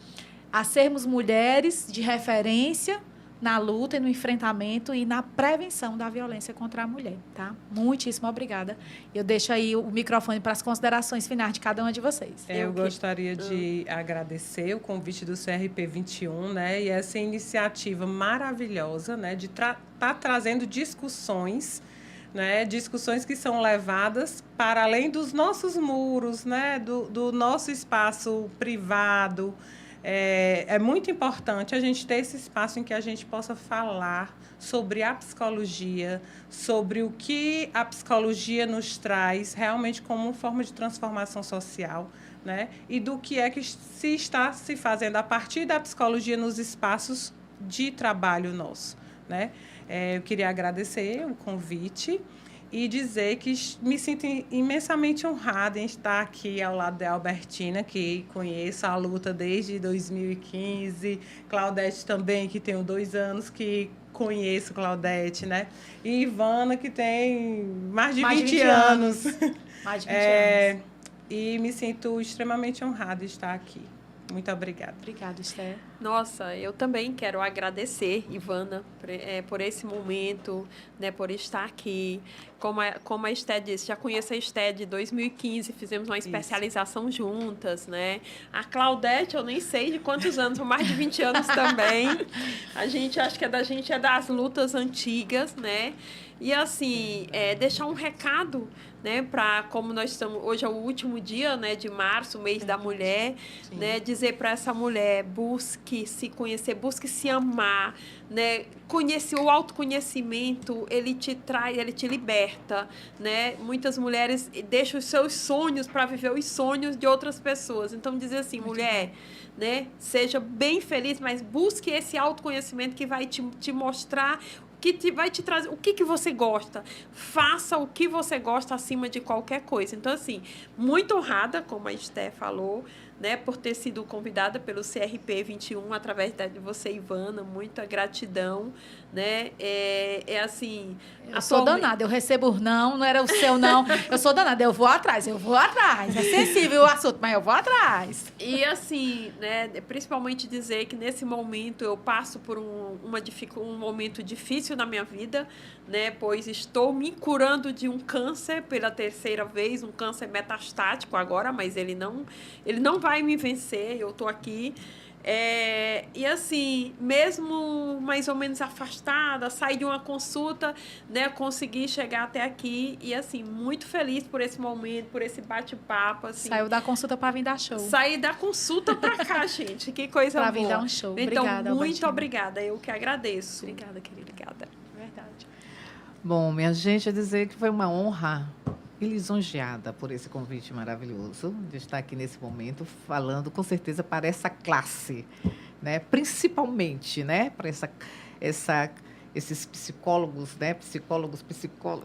A: a sermos mulheres de referência na luta e no enfrentamento e na prevenção da violência contra a mulher, tá? Muitíssimo obrigada. Eu deixo aí o microfone para as considerações finais de cada uma de vocês.
C: Eu gostaria de agradecer o convite do CRP 21, né? E essa iniciativa maravilhosa, né? De tá trazendo discussões, né? Discussões que são levadas para além dos nossos muros, né? Do nosso espaço privado. É muito importante a gente ter esse espaço em que a gente possa falar sobre a psicologia, sobre o que a psicologia nos traz realmente como uma forma de transformação social, né? E do que é que se está se fazendo a partir da psicologia nos espaços de trabalho nosso, né? Eu queria agradecer o convite e dizer que me sinto imensamente honrada em estar aqui ao lado da Albertina, que conheço a luta desde 2015, Claudete também, que tenho 2 anos que conheço Claudete, né? E Ivana, que tem mais de 20 anos.
A: Mais de 20 anos.
C: E me sinto extremamente honrada de estar aqui. Muito obrigada.
A: Obrigada, Esther.
B: Nossa, eu também quero agradecer, Ivana, por esse momento, né, por estar aqui. Como a Esther disse, já conheço a Esther de 2015, fizemos uma especialização juntas, né? A Claudete, eu nem sei de quantos anos, mais de 20 anos também. Acho que da gente é das lutas antigas, né? E assim, deixar um recado, né, para como nós estamos, hoje é o último dia, né, de março, mês da mulher, né, dizer para essa mulher, busque se conhecer, busque se amar, né, o autoconhecimento, ele te traz, ele te liberta, né, muitas mulheres deixam os seus sonhos para viver os sonhos de outras pessoas, então dizer assim, mulher, né, seja bem feliz, mas busque esse autoconhecimento que vai te mostrar vai te trazer o que você gosta. Faça o que você gosta acima de qualquer coisa. Então, assim, muito honrada, como a Esther falou, né, por ter sido convidada pelo CRP 21, através de você, Ivana. Muita gratidão, né? Assim...
A: Eu sou danada, eu recebo não era o seu não. Eu sou danada, eu vou atrás. É sensível o assunto, mas eu vou atrás.
B: E assim, né, principalmente dizer que nesse momento eu passo por um momento difícil na minha vida, né, pois estou me curando de um câncer pela 3ª vez, um câncer metastático agora, mas ele não vai me vencer, eu estou aqui. E assim, mesmo mais ou menos afastada, saí de uma consulta, né, consegui chegar até aqui e assim, muito feliz por esse momento, por esse bate-papo, assim.
A: Saiu da consulta para vir dar show.
B: Saí da consulta para cá, gente, que coisa boa.
A: Para vir dar um show.
B: Então,
A: Obrigada,
B: muito
A: Albertina.
B: obrigada, eu que agradeço.
A: Obrigada, querida.
B: Obrigada.
A: Verdade.
D: Bom, minha gente, é dizer que foi uma honra e lisonjeada por esse convite maravilhoso de estar aqui nesse momento falando, com certeza, para essa classe, né? Principalmente, né? Para esses psicólogos, né? Psicólogos,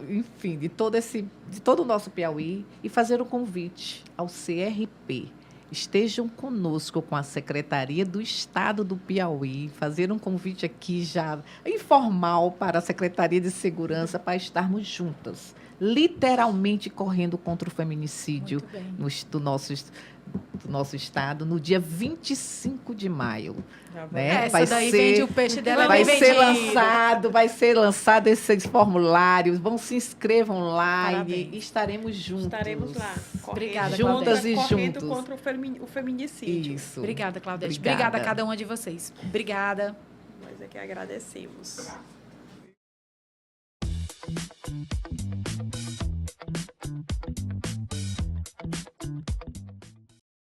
D: enfim, de todo o nosso Piauí, e fazer um convite ao CRP. Estejam conosco com a Secretaria do Estado do Piauí, fazer um convite aqui já informal para a Secretaria de Segurança para estarmos juntas, literalmente correndo contra o feminicídio do nosso estado no dia 25 de maio. Né?
A: Essa daí vende o peixe dela.
D: Vai ser lançado esses formulários, se inscrevam online.
A: Parabéns.
D: E estaremos juntos.
B: Estaremos lá.
A: Obrigada,
D: juntas
A: Claudete.
D: e
B: correndo
D: juntos.
B: contra o feminicídio.
D: Isso.
A: Obrigada, Claudete.
D: Obrigada.
A: Obrigada a cada uma de vocês. Obrigada.
B: Nós é que agradecemos.